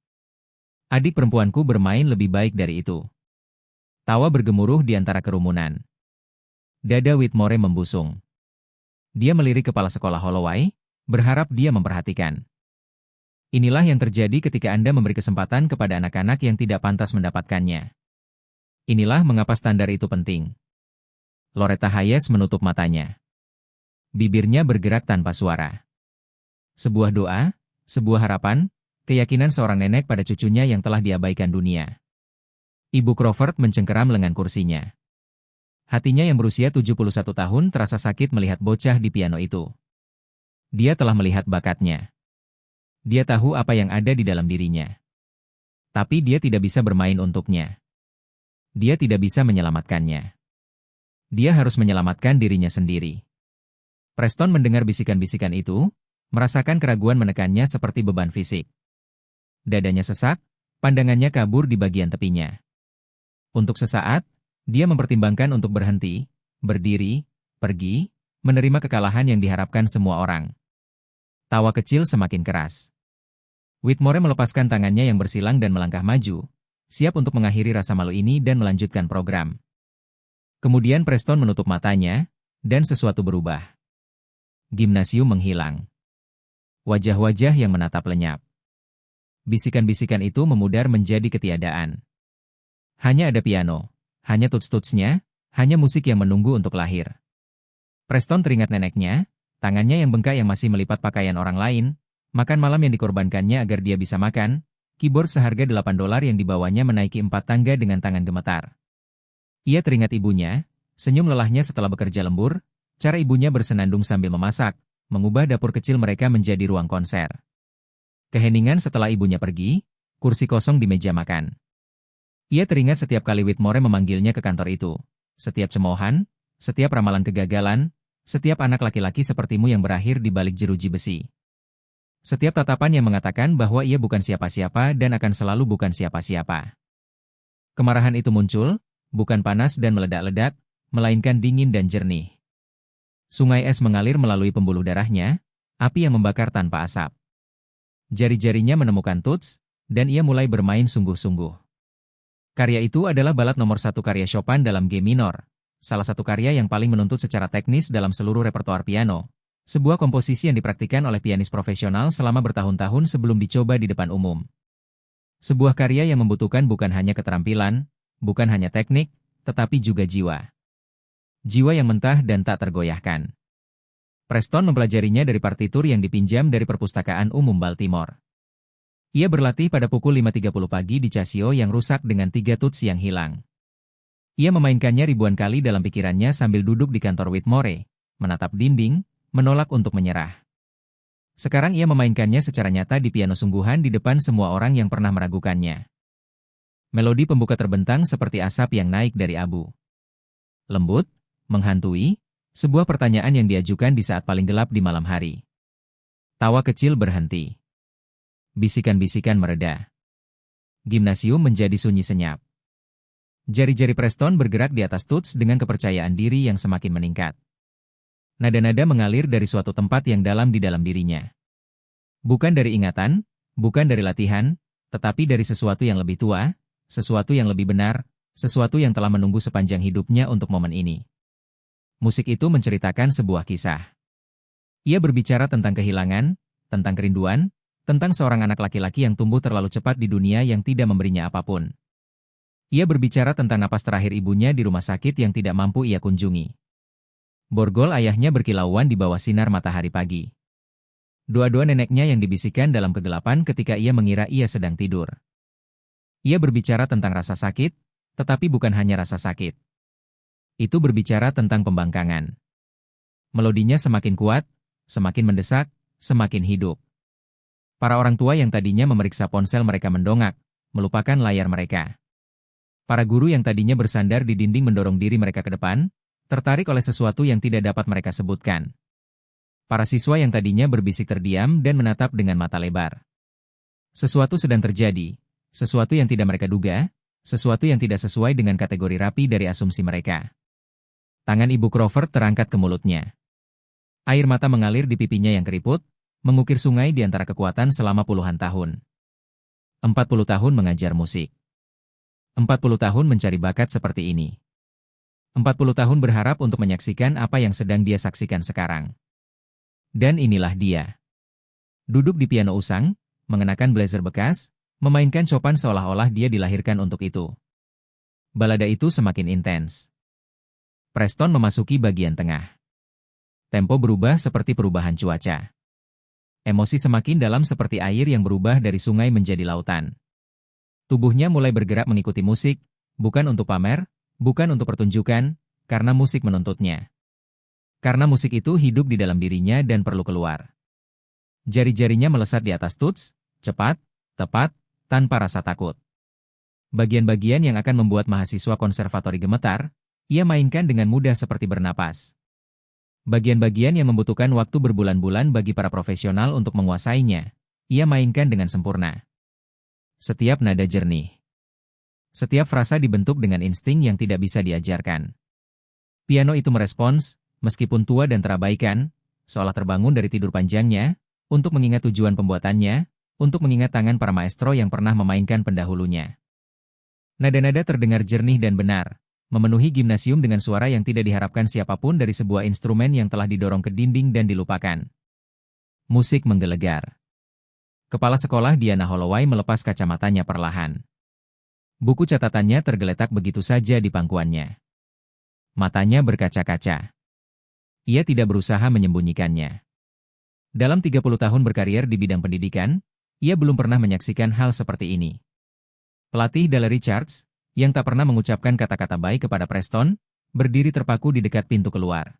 Adik perempuanku bermain lebih baik dari itu. Tawa bergemuruh di antara kerumunan. Dada Whitmore membusung. Dia melirik kepala sekolah Holloway, berharap dia memperhatikan. Inilah yang terjadi ketika Anda memberi kesempatan kepada anak-anak yang tidak pantas mendapatkannya. Inilah mengapa standar itu penting. Loretta Hayes menutup matanya. Bibirnya bergerak tanpa suara. Sebuah doa, sebuah harapan, keyakinan seorang nenek pada cucunya yang telah diabaikan dunia. Ibu Crawford mencengkeram lengan kursinya. Hatinya yang berusia 71 tahun terasa sakit melihat bocah di piano itu. Dia telah melihat bakatnya. Dia tahu apa yang ada di dalam dirinya. Tapi dia tidak bisa bermain untuknya. Dia tidak bisa menyelamatkannya. Dia harus menyelamatkan dirinya sendiri. Preston mendengar bisikan-bisikan itu, merasakan keraguan menekannya seperti beban fisik. Dadanya sesak, pandangannya kabur di bagian tepinya. Untuk sesaat, dia mempertimbangkan untuk berhenti, berdiri, pergi, menerima kekalahan yang diharapkan semua orang. Tawa kecil semakin keras. Whitmore melepaskan tangannya yang bersilang dan melangkah maju, siap untuk mengakhiri rasa malu ini dan melanjutkan program. Kemudian Preston menutup matanya, dan sesuatu berubah. Gimnasium menghilang. Wajah-wajah yang menatap lenyap. Bisikan-bisikan itu memudar menjadi ketiadaan. Hanya ada piano, hanya tuts-tutsnya, hanya musik yang menunggu untuk lahir. Preston teringat neneknya, tangannya yang bengkak yang masih melipat pakaian orang lain, makan malam yang dikorbankannya agar dia bisa makan, keyboard seharga $8 yang dibawanya menaiki 4 tangga dengan tangan gemetar. Ia teringat ibunya, senyum lelahnya setelah bekerja lembur, cara ibunya bersenandung sambil memasak, mengubah dapur kecil mereka menjadi ruang konser. Keheningan setelah ibunya pergi, kursi kosong di meja makan. Ia teringat setiap kali Whitmore memanggilnya ke kantor itu, setiap cemoohan, setiap ramalan kegagalan, setiap anak laki-laki sepertimu yang berakhir di balik jeruji besi. Setiap tatapan yang mengatakan bahwa ia bukan siapa-siapa dan akan selalu bukan siapa-siapa. Kemarahan itu muncul, bukan panas dan meledak-ledak, melainkan dingin dan jernih. Sungai es mengalir melalui pembuluh darahnya, api yang membakar tanpa asap. Jari-jarinya menemukan tuts, dan ia mulai bermain sungguh-sungguh. Karya itu adalah balat nomor 1 karya Chopin dalam G minor, salah satu karya yang paling menuntut secara teknis dalam seluruh repertoar piano, sebuah komposisi yang dipraktikkan oleh pianis profesional selama bertahun-tahun sebelum dicoba di depan umum. Sebuah karya yang membutuhkan bukan hanya keterampilan, bukan hanya teknik, tetapi juga jiwa. Jiwa yang mentah dan tak tergoyahkan. Preston mempelajarinya dari partitur yang dipinjam dari Perpustakaan Umum Baltimore. Ia berlatih pada pukul 5.30 pagi di Casio yang rusak dengan 3 tuts yang hilang. Ia memainkannya ribuan kali dalam pikirannya sambil duduk di kantor Whitmore, menatap dinding, menolak untuk menyerah. Sekarang ia memainkannya secara nyata di piano sungguhan di depan semua orang yang pernah meragukannya. Melodi pembuka terbentang seperti asap yang naik dari abu. Lembut, menghantui, sebuah pertanyaan yang diajukan di saat paling gelap di malam hari. Tawa kecil berhenti. Bisikan-bisikan mereda. Gimnasium menjadi sunyi senyap. Jari-jari Preston bergerak di atas tuts dengan kepercayaan diri yang semakin meningkat. Nada-nada mengalir dari suatu tempat yang dalam di dalam dirinya. Bukan dari ingatan, bukan dari latihan, tetapi dari sesuatu yang lebih tua, sesuatu yang lebih benar, sesuatu yang telah menunggu sepanjang hidupnya untuk momen ini. Musik itu menceritakan sebuah kisah. Ia berbicara tentang kehilangan, tentang kerinduan, tentang seorang anak laki-laki yang tumbuh terlalu cepat di dunia yang tidak memberinya apapun. Ia berbicara tentang napas terakhir ibunya di rumah sakit yang tidak mampu ia kunjungi. Borgol ayahnya berkilauan di bawah sinar matahari pagi. Doa-doa neneknya yang dibisikkan dalam kegelapan ketika ia mengira ia sedang tidur. Ia berbicara tentang rasa sakit, tetapi bukan hanya rasa sakit. Itu berbicara tentang pembangkangan. Melodinya semakin kuat, semakin mendesak, semakin hidup. Para orang tua yang tadinya memeriksa ponsel mereka mendongak, melupakan layar mereka. Para guru yang tadinya bersandar di dinding mendorong diri mereka ke depan, tertarik oleh sesuatu yang tidak dapat mereka sebutkan. Para siswa yang tadinya berbisik terdiam dan menatap dengan mata lebar. Sesuatu sedang terjadi, sesuatu yang tidak mereka duga, sesuatu yang tidak sesuai dengan kategori rapi dari asumsi mereka. Tangan Ibu Crawford terangkat ke mulutnya. Air mata mengalir di pipinya yang keriput, mengukir sungai di antara kekuatan selama puluhan tahun. 40 tahun mengajar musik. 40 tahun mencari bakat seperti ini. 40 tahun berharap untuk menyaksikan apa yang sedang dia saksikan sekarang. Dan inilah dia. Duduk di piano usang, mengenakan blazer bekas, memainkan Chopin seolah-olah dia dilahirkan untuk itu. Balada itu semakin intens. Preston memasuki bagian tengah. Tempo berubah seperti perubahan cuaca. Emosi semakin dalam seperti air yang berubah dari sungai menjadi lautan. Tubuhnya mulai bergerak mengikuti musik, bukan untuk pamer, bukan untuk pertunjukan, karena musik menuntutnya. Karena musik itu hidup di dalam dirinya dan perlu keluar. Jari-jarinya melesat di atas tuts, cepat, tepat, tanpa rasa takut. Bagian-bagian yang akan membuat mahasiswa konservatori gemetar, ia mainkan dengan mudah seperti bernapas. Bagian-bagian yang membutuhkan waktu berbulan-bulan bagi para profesional untuk menguasainya, ia mainkan dengan sempurna. Setiap nada jernih. Setiap frasa dibentuk dengan insting yang tidak bisa diajarkan. Piano itu merespons, meskipun tua dan terabaikan, seolah terbangun dari tidur panjangnya, untuk mengingat tujuan pembuatannya, untuk mengingat tangan para maestro yang pernah memainkan pendahulunya. Nada-nada terdengar jernih dan benar, memenuhi gimnasium dengan suara yang tidak diharapkan siapapun dari sebuah instrumen yang telah didorong ke dinding dan dilupakan. Musik menggelegar. Kepala sekolah Diana Holloway melepas kacamatanya perlahan. Buku catatannya tergeletak begitu saja di pangkuannya. Matanya berkaca-kaca. Ia tidak berusaha menyembunyikannya. Dalam 30 tahun berkarier di bidang pendidikan, ia belum pernah menyaksikan hal seperti ini. Pelatih Dale Richards, yang tak pernah mengucapkan kata-kata baik kepada Preston, berdiri terpaku di dekat pintu keluar.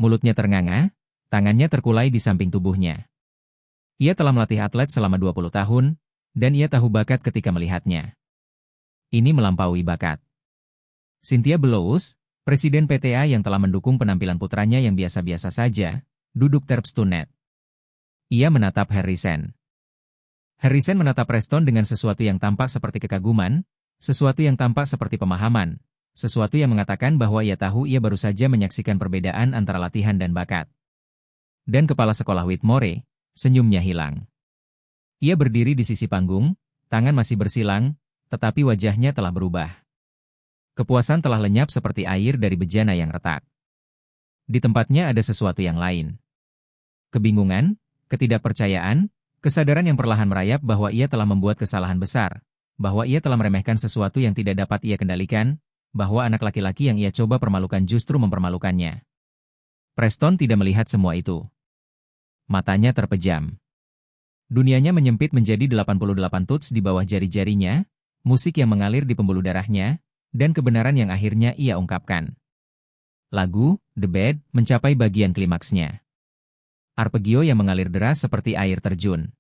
Mulutnya ternganga, tangannya terkulai di samping tubuhnya. Ia telah melatih atlet selama 20 tahun, dan ia tahu bakat ketika melihatnya. Ini melampaui bakat. Cynthia Bellows, presiden PTA yang telah mendukung penampilan putranya yang biasa-biasa saja, duduk terpstunnet. Ia menatap Harrison. Harrison menatap Preston dengan sesuatu yang tampak seperti kekaguman, sesuatu yang tampak seperti pemahaman, sesuatu yang mengatakan bahwa ia tahu ia baru saja menyaksikan perbedaan antara latihan dan bakat. Dan kepala sekolah Whitmore, senyumnya hilang. Ia berdiri di sisi panggung, tangan masih bersilang, tetapi wajahnya telah berubah. Kepuasan telah lenyap seperti air dari bejana yang retak. Di tempatnya ada sesuatu yang lain. Kebingungan, ketidakpercayaan, kesadaran yang perlahan merayap bahwa ia telah membuat kesalahan besar, bahwa ia telah meremehkan sesuatu yang tidak dapat ia kendalikan, bahwa anak laki-laki yang ia coba permalukan justru mempermalukannya. Preston tidak melihat semua itu. Matanya terpejam. Dunianya menyempit menjadi 88 tuts di bawah jari-jarinya, musik yang mengalir di pembuluh darahnya, dan kebenaran yang akhirnya ia ungkapkan. Lagu, The Bed, mencapai bagian klimaksnya. Arpeggio yang mengalir deras seperti air terjun.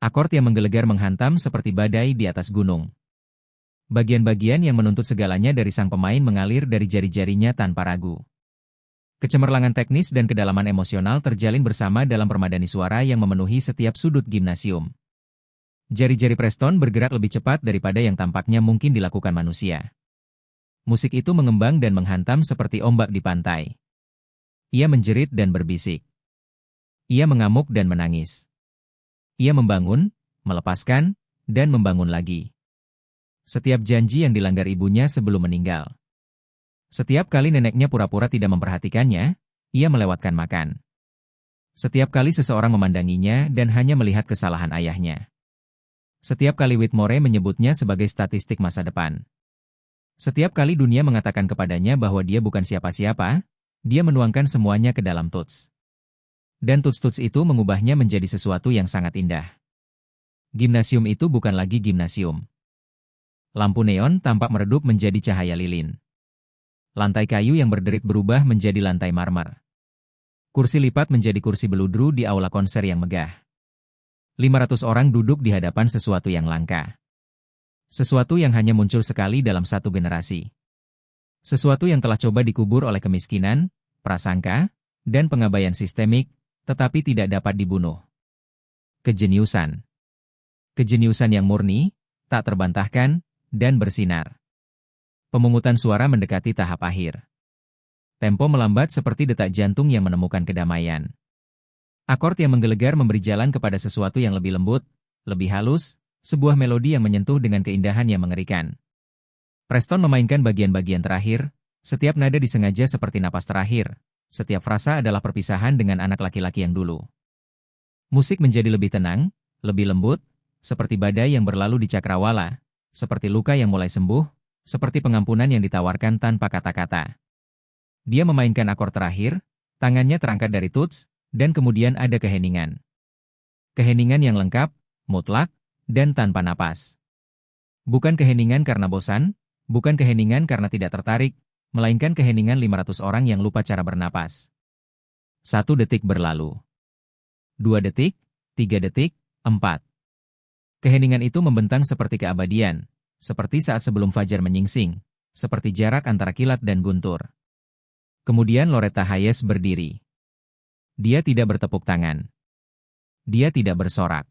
Akord yang menggelegar menghantam seperti badai di atas gunung. Bagian-bagian yang menuntut segalanya dari sang pemain mengalir dari jari-jarinya tanpa ragu. Kecemerlangan teknis dan kedalaman emosional terjalin bersama dalam permadani suara yang memenuhi setiap sudut gimnasium. Jari-jari Preston bergerak lebih cepat daripada yang tampaknya mungkin dilakukan manusia. Musik itu mengembang dan menghantam seperti ombak di pantai. Ia menjerit dan berbisik. Ia mengamuk dan menangis. Ia membangun, melepaskan, dan membangun lagi. Setiap janji yang dilanggar ibunya sebelum meninggal. Setiap kali neneknya pura-pura tidak memperhatikannya, ia melewatkan makan. Setiap kali seseorang memandanginya dan hanya melihat kesalahan ayahnya. Setiap kali Whitmore menyebutnya sebagai statistik masa depan. Setiap kali dunia mengatakan kepadanya bahwa dia bukan siapa-siapa, dia menuangkan semuanya ke dalam tuts. Dan tuts-tuts itu mengubahnya menjadi sesuatu yang sangat indah. Gimnasium itu bukan lagi gimnasium. Lampu neon tampak meredup menjadi cahaya lilin. Lantai kayu yang berderit berubah menjadi lantai marmer. Kursi lipat menjadi kursi beludru di aula konser yang megah. 500 orang duduk di hadapan sesuatu yang langka. Sesuatu yang hanya muncul sekali dalam satu generasi. Sesuatu yang telah coba dikubur oleh kemiskinan, prasangka, dan pengabaian sistemik, tetapi tidak dapat dibunuh. Kejeniusan. Kejeniusan yang murni, tak terbantahkan, dan bersinar. Pemungutan suara mendekati tahap akhir. Tempo melambat seperti detak jantung yang menemukan kedamaian. Akord yang menggelegar memberi jalan kepada sesuatu yang lebih lembut, lebih halus, sebuah melodi yang menyentuh dengan keindahan yang mengerikan. Preston memainkan bagian-bagian terakhir, setiap nada disengaja seperti napas terakhir, setiap frasa adalah perpisahan dengan anak laki-laki yang dulu. Musik menjadi lebih tenang, lebih lembut, seperti badai yang berlalu di cakrawala, seperti luka yang mulai sembuh, seperti pengampunan yang ditawarkan tanpa kata-kata. Dia memainkan akor terakhir, tangannya terangkat dari tuts, dan kemudian ada keheningan. Keheningan yang lengkap, mutlak, dan tanpa napas. Bukan keheningan karena bosan, bukan keheningan karena tidak tertarik, melainkan keheningan 500 orang yang lupa cara bernapas. 1 detik berlalu. 2 detik, 3 detik, 4. Keheningan itu membentang seperti keabadian, seperti saat sebelum fajar menyingsing, seperti jarak antara kilat dan guntur. Kemudian Loretta Hayes berdiri. Dia tidak bertepuk tangan. Dia tidak bersorak.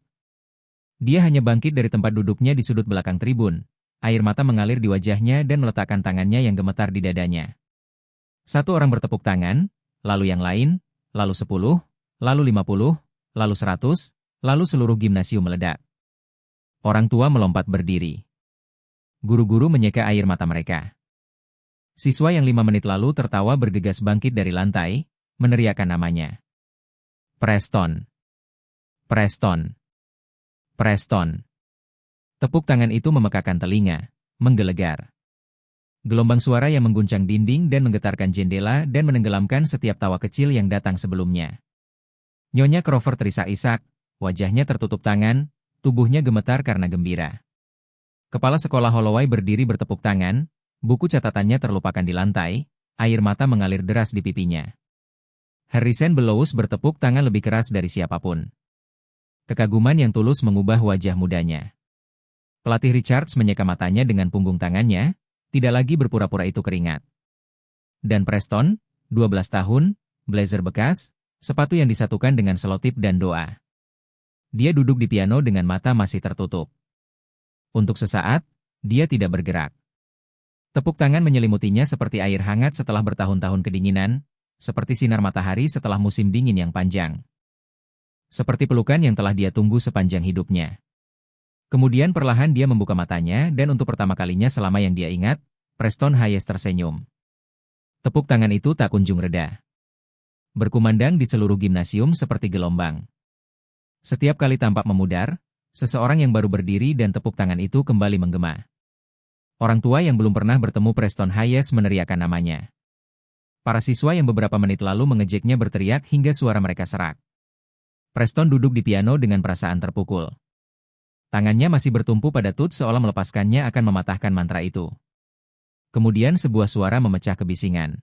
Dia hanya bangkit dari tempat duduknya di sudut belakang tribun. Air mata mengalir di wajahnya dan meletakkan tangannya yang gemetar di dadanya. 1 orang bertepuk tangan, lalu yang lain, lalu 10, lalu 50, lalu 100, lalu seluruh gimnasium meledak. Orang tua melompat berdiri. Guru-guru menyeka air mata mereka. Siswa yang 5 menit lalu tertawa bergegas bangkit dari lantai, meneriakkan namanya. Preston. Preston. Preston. Tepuk tangan itu memekakan telinga, menggelegar. Gelombang suara yang mengguncang dinding dan menggetarkan jendela dan menenggelamkan setiap tawa kecil yang datang sebelumnya. Nyonya Crawford terisak-isak, wajahnya tertutup tangan, tubuhnya gemetar karena gembira. Kepala sekolah Holloway berdiri bertepuk tangan, buku catatannya terlupakan di lantai, air mata mengalir deras di pipinya. Harrison Bellows bertepuk tangan lebih keras dari siapapun. Kekaguman yang tulus mengubah wajah mudanya. Pelatih Richards menyeka matanya dengan punggung tangannya, tidak lagi berpura-pura itu keringat. Dan Preston, 12 tahun, blazer bekas, sepatu yang disatukan dengan selotip dan doa. Dia duduk di piano dengan mata masih tertutup. Untuk sesaat, dia tidak bergerak. Tepuk tangan menyelimutinya seperti air hangat setelah bertahun-tahun kedinginan, seperti sinar matahari setelah musim dingin yang panjang. Seperti pelukan yang telah dia tunggu sepanjang hidupnya. Kemudian perlahan dia membuka matanya dan untuk pertama kalinya selama yang dia ingat, Preston Hayes tersenyum. Tepuk tangan itu tak kunjung reda. Berkumandang di seluruh gimnasium seperti gelombang. Setiap kali tampak memudar, seseorang yang baru berdiri dan tepuk tangan itu kembali menggema. Orang tua yang belum pernah bertemu Preston Hayes meneriakkan namanya. Para siswa yang beberapa menit lalu mengejeknya berteriak hingga suara mereka serak. Preston duduk di piano dengan perasaan terpukul. Tangannya masih bertumpu pada tut seolah melepaskannya akan mematahkan mantra itu. Kemudian sebuah suara memecah kebisingan.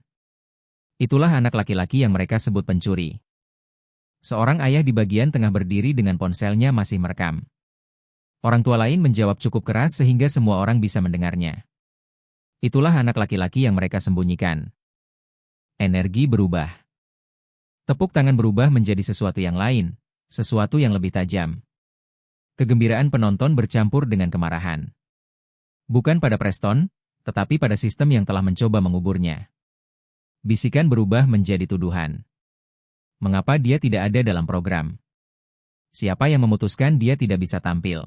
Itulah anak laki-laki yang mereka sebut pencuri. Seorang ayah di bagian tengah berdiri dengan ponselnya masih merekam. Orang tua lain menjawab cukup keras sehingga semua orang bisa mendengarnya. Itulah anak laki-laki yang mereka sembunyikan. Energi berubah. Tepuk tangan berubah menjadi sesuatu yang lain, sesuatu yang lebih tajam. Kegembiraan penonton bercampur dengan kemarahan. Bukan pada Preston, tetapi pada sistem yang telah mencoba menguburnya. Bisikan berubah menjadi tuduhan. Mengapa dia tidak ada dalam program? Siapa yang memutuskan dia tidak bisa tampil?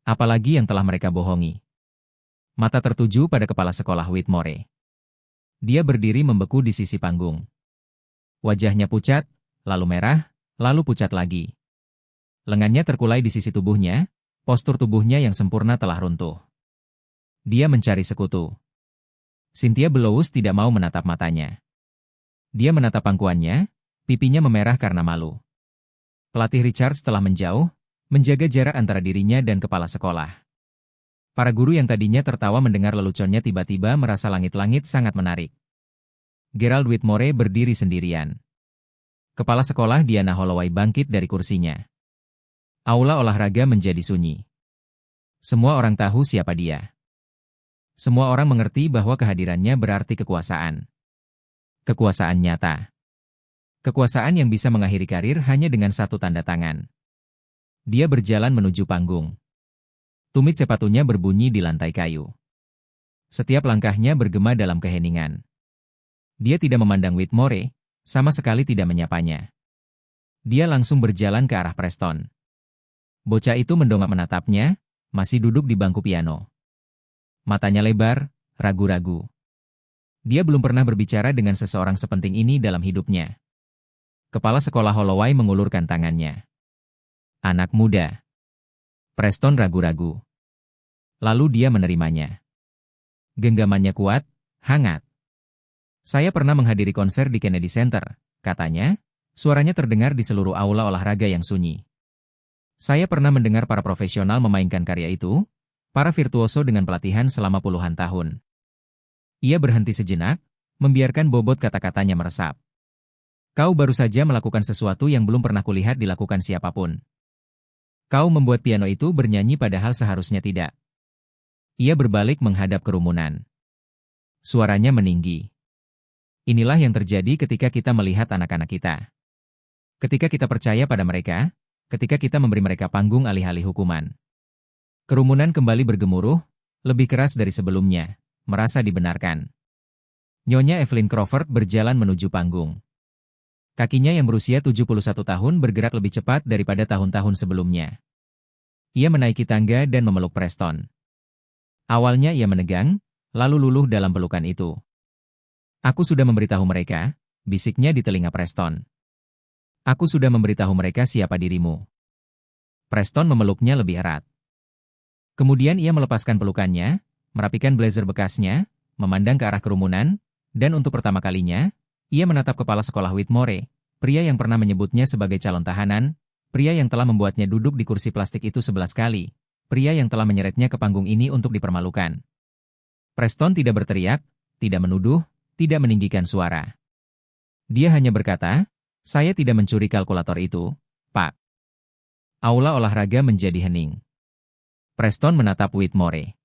Apalagi yang telah mereka bohongi. Mata tertuju pada kepala sekolah Whitmore. Dia berdiri membeku di sisi panggung. Wajahnya pucat, lalu merah, lalu pucat lagi. Lengannya terkulai di sisi tubuhnya, postur tubuhnya yang sempurna telah runtuh. Dia mencari sekutu. Cynthia Bellows tidak mau menatap matanya. Dia menatap pangkuannya, pipinya memerah karena malu. Pelatih Richards telah menjauh, menjaga jarak antara dirinya dan kepala sekolah. Para guru yang tadinya tertawa mendengar leluconnya tiba-tiba merasa langit-langit sangat menarik. Gerald Whitmore berdiri sendirian. Kepala sekolah Diana Holloway bangkit dari kursinya. Aula olahraga menjadi sunyi. Semua orang tahu siapa dia. Semua orang mengerti bahwa kehadirannya berarti kekuasaan. Kekuasaan nyata. Kekuasaan yang bisa mengakhiri karir hanya dengan satu tanda tangan. Dia berjalan menuju panggung. Tumit sepatunya berbunyi di lantai kayu. Setiap langkahnya bergema dalam keheningan. Dia tidak memandang Whitmore, sama sekali tidak menyapanya. Dia langsung berjalan ke arah Preston. Bocah itu mendongak menatapnya, masih duduk di bangku piano. Matanya lebar, ragu-ragu. Dia belum pernah berbicara dengan seseorang sepenting ini dalam hidupnya. Kepala sekolah Holloway mengulurkan tangannya. Anak muda. Preston ragu-ragu. Lalu dia menerimanya. Genggamannya kuat, hangat. Saya pernah menghadiri konser di Kennedy Center, katanya, suaranya terdengar di seluruh aula olahraga yang sunyi. Saya pernah mendengar para profesional memainkan karya itu, para virtuoso dengan pelatihan selama puluhan tahun. Ia berhenti sejenak, membiarkan bobot kata-katanya meresap. Kau baru saja melakukan sesuatu yang belum pernah kulihat dilakukan siapapun. Kau membuat piano itu bernyanyi padahal seharusnya tidak. Ia berbalik menghadap kerumunan. Suaranya meninggi. Inilah yang terjadi ketika kita melihat anak-anak kita. Ketika kita percaya pada mereka, ketika kita memberi mereka panggung alih-alih hukuman. Kerumunan kembali bergemuruh, lebih keras dari sebelumnya, merasa dibenarkan. Nyonya Evelyn Crawford berjalan menuju panggung. Kakinya yang berusia 71 tahun bergerak lebih cepat daripada tahun-tahun sebelumnya. Ia menaiki tangga dan memeluk Preston. Awalnya ia menegang, lalu luluh dalam pelukan itu. Aku sudah memberitahu mereka, bisiknya di telinga Preston. Aku sudah memberitahu mereka siapa dirimu. Preston memeluknya lebih erat. Kemudian ia melepaskan pelukannya, merapikan blazer bekasnya, memandang ke arah kerumunan, dan untuk pertama kalinya, ia menatap kepala sekolah Whitmore, pria yang pernah menyebutnya sebagai calon tahanan, pria yang telah membuatnya duduk di kursi plastik itu 11 kali, pria yang telah menyeretnya ke panggung ini untuk dipermalukan. Preston tidak berteriak, tidak menuduh, tidak meninggikan suara. Dia hanya berkata, saya tidak mencuri kalkulator itu, Pak. Aula olahraga menjadi hening. Preston menatap Whitmore.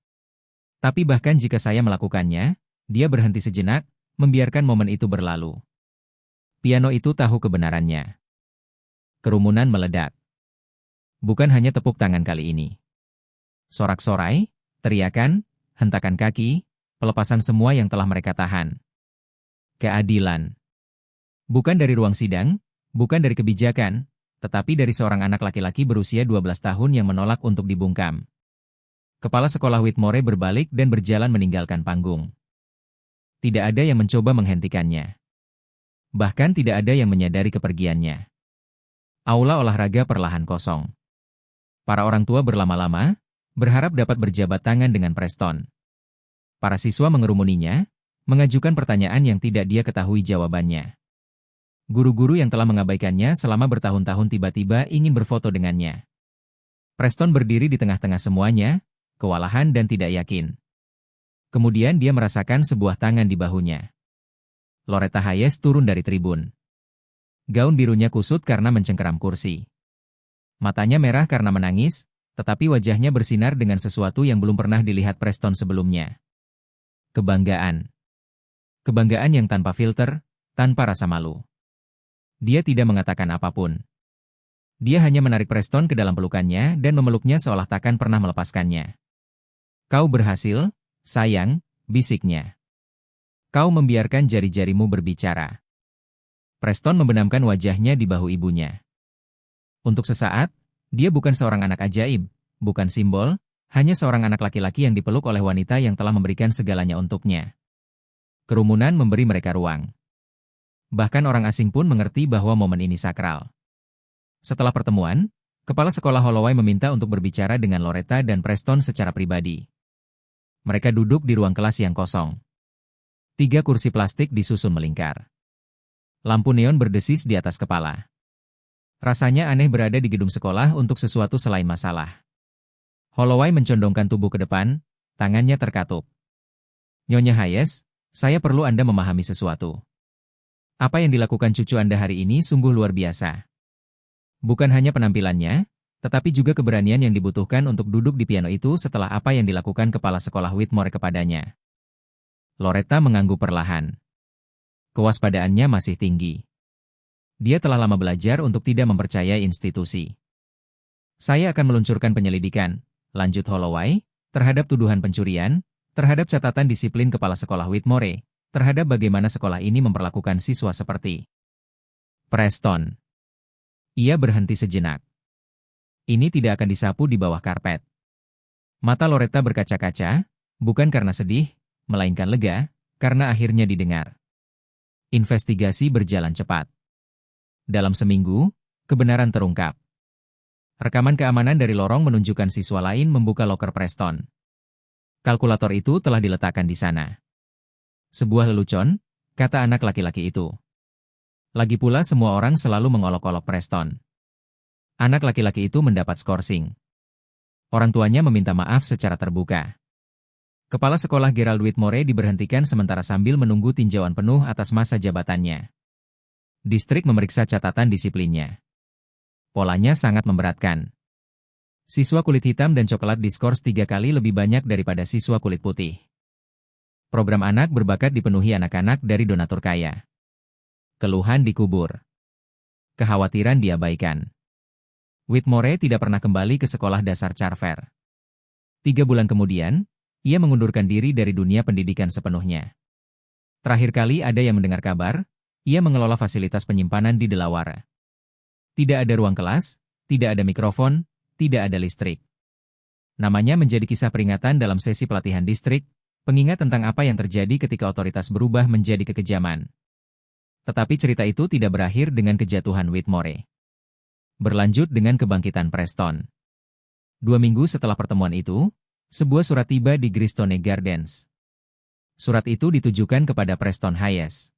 Tapi bahkan jika saya melakukannya, dia berhenti sejenak, membiarkan momen itu berlalu. Piano itu tahu kebenarannya. Kerumunan meledak. Bukan hanya tepuk tangan kali ini. Sorak-sorai, teriakan, hentakan kaki, pelepasan semua yang telah mereka tahan. Keadilan. Bukan dari ruang sidang, bukan dari kebijakan, tetapi dari seorang anak laki-laki berusia 12 tahun yang menolak untuk dibungkam. Kepala sekolah Whitmore berbalik dan berjalan meninggalkan panggung. Tidak ada yang mencoba menghentikannya. Bahkan tidak ada yang menyadari kepergiannya. Aula olahraga perlahan kosong. Para orang tua berlama-lama, berharap dapat berjabat tangan dengan Preston. Para siswa mengerumuninya, mengajukan pertanyaan yang tidak dia ketahui jawabannya. Guru-guru yang telah mengabaikannya selama bertahun-tahun tiba-tiba ingin berfoto dengannya. Preston berdiri di tengah-tengah semuanya, kewalahan dan tidak yakin. Kemudian dia merasakan sebuah tangan di bahunya. Loretta Hayes turun dari tribun. Gaun birunya kusut karena mencengkeram kursi. Matanya merah karena menangis, tetapi wajahnya bersinar dengan sesuatu yang belum pernah dilihat Preston sebelumnya. Kebanggaan. Kebanggaan yang tanpa filter, tanpa rasa malu. Dia tidak mengatakan apapun. Dia hanya menarik Preston ke dalam pelukannya dan memeluknya seolah takkan pernah melepaskannya. Kau berhasil, sayang, bisiknya. Kau membiarkan jari-jarimu berbicara. Preston membenamkan wajahnya di bahu ibunya. Untuk sesaat, dia bukan seorang anak ajaib, bukan simbol, Hanya seorang anak laki-laki yang dipeluk oleh wanita yang telah memberikan segalanya untuknya. Kerumunan memberi mereka ruang. Bahkan orang asing pun mengerti bahwa momen ini sakral. Setelah pertemuan, kepala sekolah Holloway meminta untuk berbicara dengan Loretta dan Preston secara pribadi. Mereka duduk di ruang kelas yang kosong. 3 kursi plastik disusun melingkar. Lampu neon berdesis di atas kepala. Rasanya aneh berada di gedung sekolah untuk sesuatu selain masalah. Holloway mencondongkan tubuh ke depan, tangannya terkatup. Nyonya Hayes, saya perlu Anda memahami sesuatu. Apa yang dilakukan cucu Anda hari ini sungguh luar biasa. Bukan hanya penampilannya, tetapi juga keberanian yang dibutuhkan untuk duduk di piano itu setelah apa yang dilakukan kepala sekolah Whitmore kepadanya. Loretta mengangguk perlahan. Kewaspadaannya masih tinggi. Dia telah lama belajar untuk tidak mempercayai institusi. Saya akan meluncurkan penyelidikan, lanjut Holloway, terhadap tuduhan pencurian, terhadap catatan disiplin kepala sekolah Whitmore, terhadap bagaimana sekolah ini memperlakukan siswa seperti Preston. Ia berhenti sejenak. Ini tidak akan disapu di bawah karpet. Mata Loretta berkaca-kaca, bukan karena sedih, melainkan lega, karena akhirnya didengar. Investigasi berjalan cepat. Dalam seminggu, kebenaran terungkap. Rekaman keamanan dari lorong menunjukkan siswa lain membuka loker Preston. Kalkulator itu telah diletakkan di sana. Sebuah lelucon, kata anak laki-laki itu. Lagi pula semua orang selalu mengolok-olok Preston. Anak laki-laki itu mendapat skorsing. Orang tuanya meminta maaf secara terbuka. Kepala sekolah Gerald Whitmore diberhentikan sementara sambil menunggu tinjauan penuh atas masa jabatannya. Distrik memeriksa catatan disiplinnya. Polanya sangat memberatkan. Siswa kulit hitam dan coklat diskors 3 kali lebih banyak daripada siswa kulit putih. Program anak berbakat dipenuhi anak-anak dari donatur kaya. Keluhan dikubur. Kekhawatiran diabaikan. Whitmore tidak pernah kembali ke sekolah dasar Charver. 3 bulan kemudian, ia mengundurkan diri dari dunia pendidikan sepenuhnya. Terakhir kali ada yang mendengar kabar, ia mengelola fasilitas penyimpanan di Delaware. Tidak ada ruang kelas, tidak ada mikrofon, tidak ada listrik. Namanya menjadi kisah peringatan dalam sesi pelatihan distrik, pengingat tentang apa yang terjadi ketika otoritas berubah menjadi kekejaman. Tetapi cerita itu tidak berakhir dengan kejatuhan Whitmore. Berlanjut dengan kebangkitan Preston. 2 minggu setelah pertemuan itu, sebuah surat tiba di Greystone Gardens. Surat itu ditujukan kepada Preston Hayes.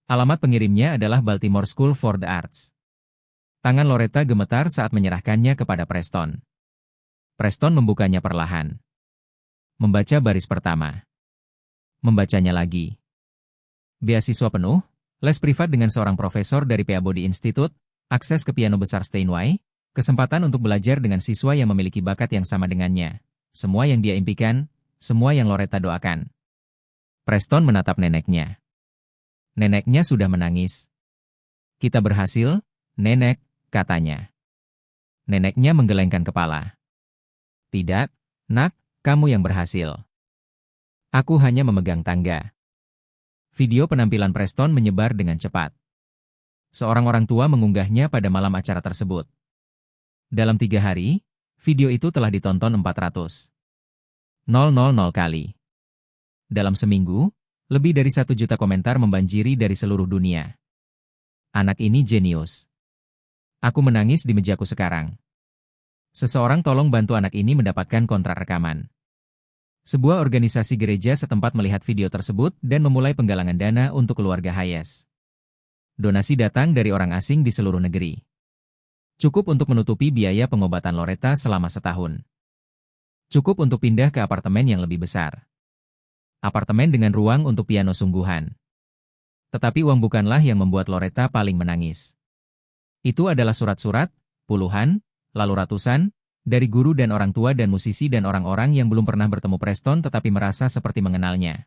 Alamat pengirimnya adalah Baltimore School for the Arts. Tangan Loretta gemetar saat menyerahkannya kepada Preston. Preston membukanya perlahan. Membaca baris pertama. Membacanya lagi. Beasiswa penuh, les privat dengan seorang profesor dari Peabody Institute, akses ke piano besar Steinway, kesempatan untuk belajar dengan siswa yang memiliki bakat yang sama dengannya. Semua yang dia impikan, semua yang Loretta doakan. Preston menatap neneknya. Neneknya sudah menangis. Kita berhasil, nenek, katanya. Neneknya menggelengkan kepala. Tidak, nak, kamu yang berhasil. Aku hanya memegang tangga. Video penampilan Preston menyebar dengan cepat. Seorang orang tua mengunggahnya pada malam acara tersebut. Dalam 3 hari, video itu telah ditonton 400.000 kali. Dalam seminggu, lebih dari 1 juta komentar membanjiri dari seluruh dunia. Anak ini jenius. Aku menangis di mejaku sekarang. Seseorang tolong bantu anak ini mendapatkan kontrak rekaman. Sebuah organisasi gereja setempat melihat video tersebut dan memulai penggalangan dana untuk keluarga Hayes. Donasi datang dari orang asing di seluruh negeri. Cukup untuk menutupi biaya pengobatan Loretta selama setahun. Cukup untuk pindah ke apartemen yang lebih besar. Apartemen dengan ruang untuk piano sungguhan. Tetapi uang bukanlah yang membuat Loretta paling menangis. Itu adalah surat-surat, puluhan, lalu ratusan, dari guru dan orang tua dan musisi dan orang-orang yang belum pernah bertemu Preston tetapi merasa seperti mengenalnya.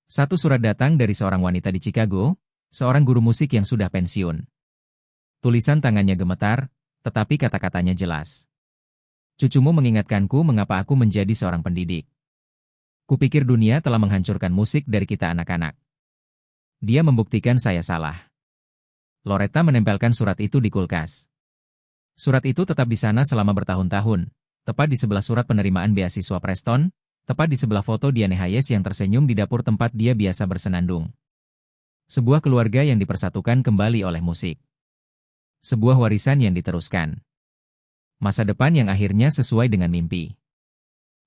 Satu surat datang dari seorang wanita di Chicago, seorang guru musik yang sudah pensiun. Tulisan tangannya gemetar, tetapi kata-katanya jelas. Cucumu mengingatkanku mengapa aku menjadi seorang pendidik. Kupikir dunia telah menghancurkan musik dari kita anak-anak. Dia membuktikan saya salah. Loretta menempelkan surat itu di kulkas. Surat itu tetap di sana selama bertahun-tahun, tepat di sebelah surat penerimaan beasiswa Preston, tepat di sebelah foto Diane Hayes yang tersenyum di dapur tempat dia biasa bersenandung. Sebuah keluarga yang dipersatukan kembali oleh musik. Sebuah warisan yang diteruskan. Masa depan yang akhirnya sesuai dengan mimpi.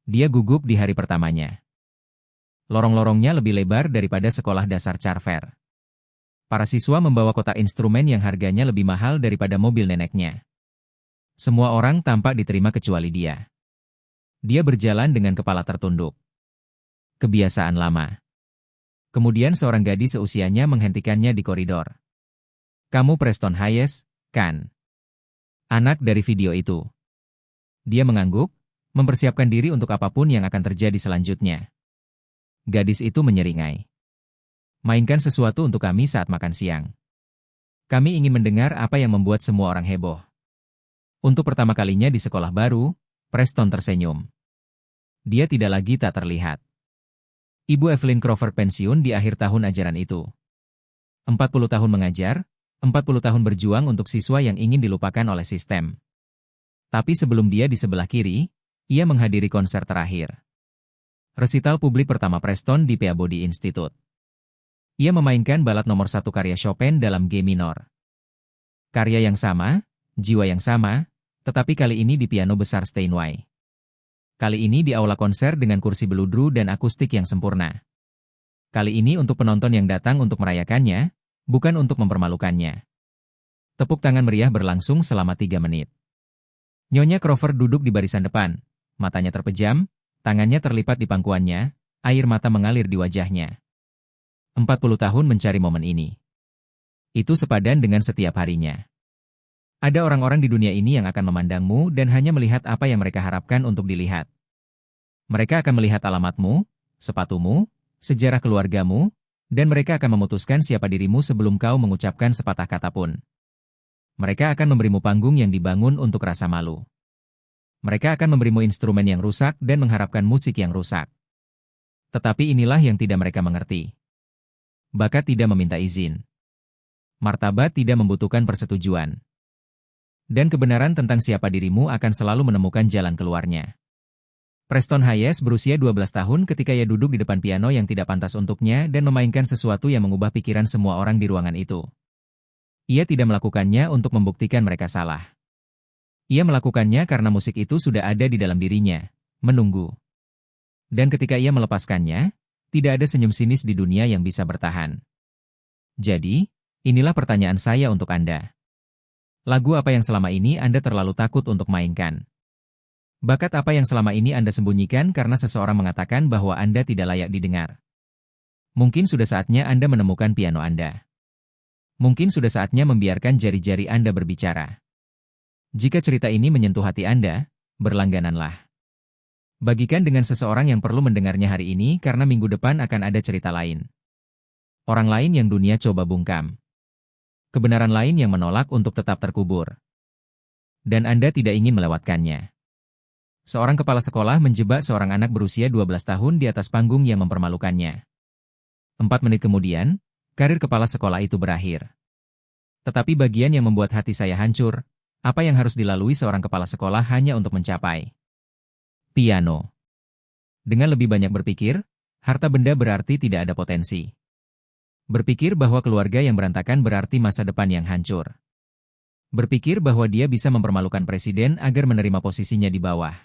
Dia gugup di hari pertamanya. Lorong-lorongnya lebih lebar daripada sekolah dasar Charver. Para siswa membawa kotak instrumen yang harganya lebih mahal daripada mobil neneknya. Semua orang tampak diterima kecuali dia. Dia berjalan dengan kepala tertunduk. Kebiasaan lama. Kemudian seorang gadis seusianya menghentikannya di koridor. "Kamu Preston Hayes, kan? Anak dari video itu." Dia mengangguk, mempersiapkan diri untuk apapun yang akan terjadi selanjutnya. Gadis itu menyeringai. "Mainkan sesuatu untuk kami saat makan siang. Kami ingin mendengar apa yang membuat semua orang heboh." Untuk pertama kalinya di sekolah baru, Preston tersenyum. Dia tidak lagi tak terlihat. Ibu Evelyn Crawford pensiun di akhir tahun ajaran itu. 40 tahun mengajar, 40 tahun berjuang untuk siswa yang ingin dilupakan oleh sistem. Tapi sebelum dia di sebelah kiri, ia menghadiri konser terakhir. Resital publik pertama Preston di Peabody Institute. Ia memainkan balat nomor 1 karya Chopin dalam G minor. Karya yang sama, jiwa yang sama, tetapi kali ini di piano besar Steinway. Kali ini di aula konser dengan kursi beludru dan akustik yang sempurna. Kali ini untuk penonton yang datang untuk merayakannya, bukan untuk mempermalukannya. Tepuk tangan meriah berlangsung selama 3 menit. Nyonya Crawford duduk di barisan depan, matanya terpejam, tangannya terlipat di pangkuannya, air mata mengalir di wajahnya. 40 tahun mencari momen ini. Itu sepadan dengan setiap harinya. Ada orang-orang di dunia ini yang akan memandangmu dan hanya melihat apa yang mereka harapkan untuk dilihat. Mereka akan melihat alamatmu, sepatumu, sejarah keluargamu, dan mereka akan memutuskan siapa dirimu sebelum kau mengucapkan sepatah kata pun. Mereka akan memberimu panggung yang dibangun untuk rasa malu. Mereka akan memberimu instrumen yang rusak dan mengharapkan musik yang rusak. Tetapi inilah yang tidak mereka mengerti. Bakat tidak meminta izin. Martabat tidak membutuhkan persetujuan. Dan kebenaran tentang siapa dirimu akan selalu menemukan jalan keluarnya. Preston Hayes berusia 12 tahun ketika ia duduk di depan piano yang tidak pantas untuknya dan memainkan sesuatu yang mengubah pikiran semua orang di ruangan itu. Ia tidak melakukannya untuk membuktikan mereka salah. Ia melakukannya karena musik itu sudah ada di dalam dirinya, menunggu. Dan ketika ia melepaskannya, tidak ada senyum sinis di dunia yang bisa bertahan. Jadi, inilah pertanyaan saya untuk Anda. Lagu apa yang selama ini Anda terlalu takut untuk mainkan? Bakat apa yang selama ini Anda sembunyikan karena seseorang mengatakan bahwa Anda tidak layak didengar? Mungkin sudah saatnya Anda menemukan piano Anda. Mungkin sudah saatnya membiarkan jari-jari Anda berbicara. Jika cerita ini menyentuh hati Anda, berlanggananlah. Bagikan dengan seseorang yang perlu mendengarnya hari ini karena minggu depan akan ada cerita lain. Orang lain yang dunia coba bungkam. Kebenaran lain yang menolak untuk tetap terkubur. Dan Anda tidak ingin melewatkannya. Seorang kepala sekolah menjebak seorang anak berusia 12 tahun di atas panggung yang mempermalukannya. 4 menit kemudian, karir kepala sekolah itu berakhir. Tetapi bagian yang membuat hati saya hancur, apa yang harus dilalui seorang kepala sekolah hanya untuk mencapai piano. Dengan lebih banyak berpikir, harta benda berarti tidak ada potensi. Berpikir bahwa keluarga yang berantakan berarti masa depan yang hancur. Berpikir bahwa dia bisa mempermalukan presiden agar menerima posisinya di bawah.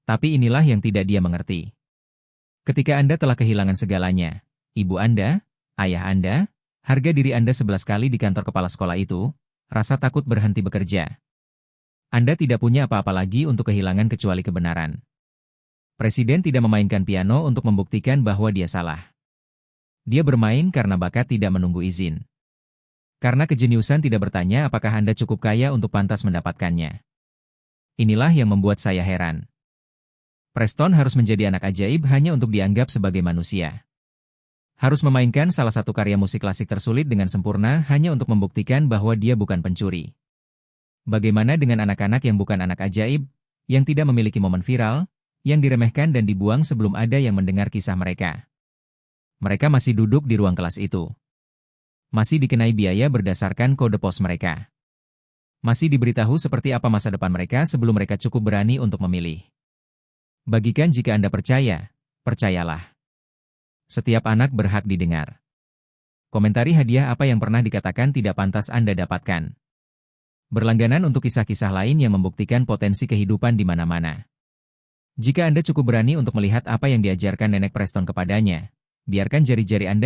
Tapi inilah yang tidak dia mengerti. Ketika Anda telah kehilangan segalanya, ibu Anda, ayah Anda, harga diri Anda 11 kali di kantor kepala sekolah itu, rasa takut berhenti bekerja. Anda tidak punya apa-apa lagi untuk kehilangan kecuali kebenaran. Presiden tidak memainkan piano untuk membuktikan bahwa dia salah. Dia bermain karena bakat tidak menunggu izin. Karena kejeniusan tidak bertanya apakah Anda cukup kaya untuk pantas mendapatkannya. Inilah yang membuat saya heran. Preston harus menjadi anak ajaib hanya untuk dianggap sebagai manusia. Harus memainkan salah satu karya musik klasik tersulit dengan sempurna hanya untuk membuktikan bahwa dia bukan pencuri. Bagaimana dengan anak-anak yang bukan anak ajaib, yang tidak memiliki momen viral, yang diremehkan dan dibuang sebelum ada yang mendengar kisah mereka? Mereka masih duduk di ruang kelas itu. Masih dikenai biaya berdasarkan kode pos mereka. Masih diberitahu seperti apa masa depan mereka sebelum mereka cukup berani untuk memilih. Bagikan jika Anda percaya, percayalah. Setiap anak berhak didengar. Komentari hadiah apa yang pernah dikatakan tidak pantas Anda dapatkan. Berlangganan untuk kisah-kisah lain yang membuktikan potensi kehidupan di mana-mana. Jika Anda cukup berani untuk melihat apa yang diajarkan Nenek Preston kepadanya, biarkan jari-jari Anda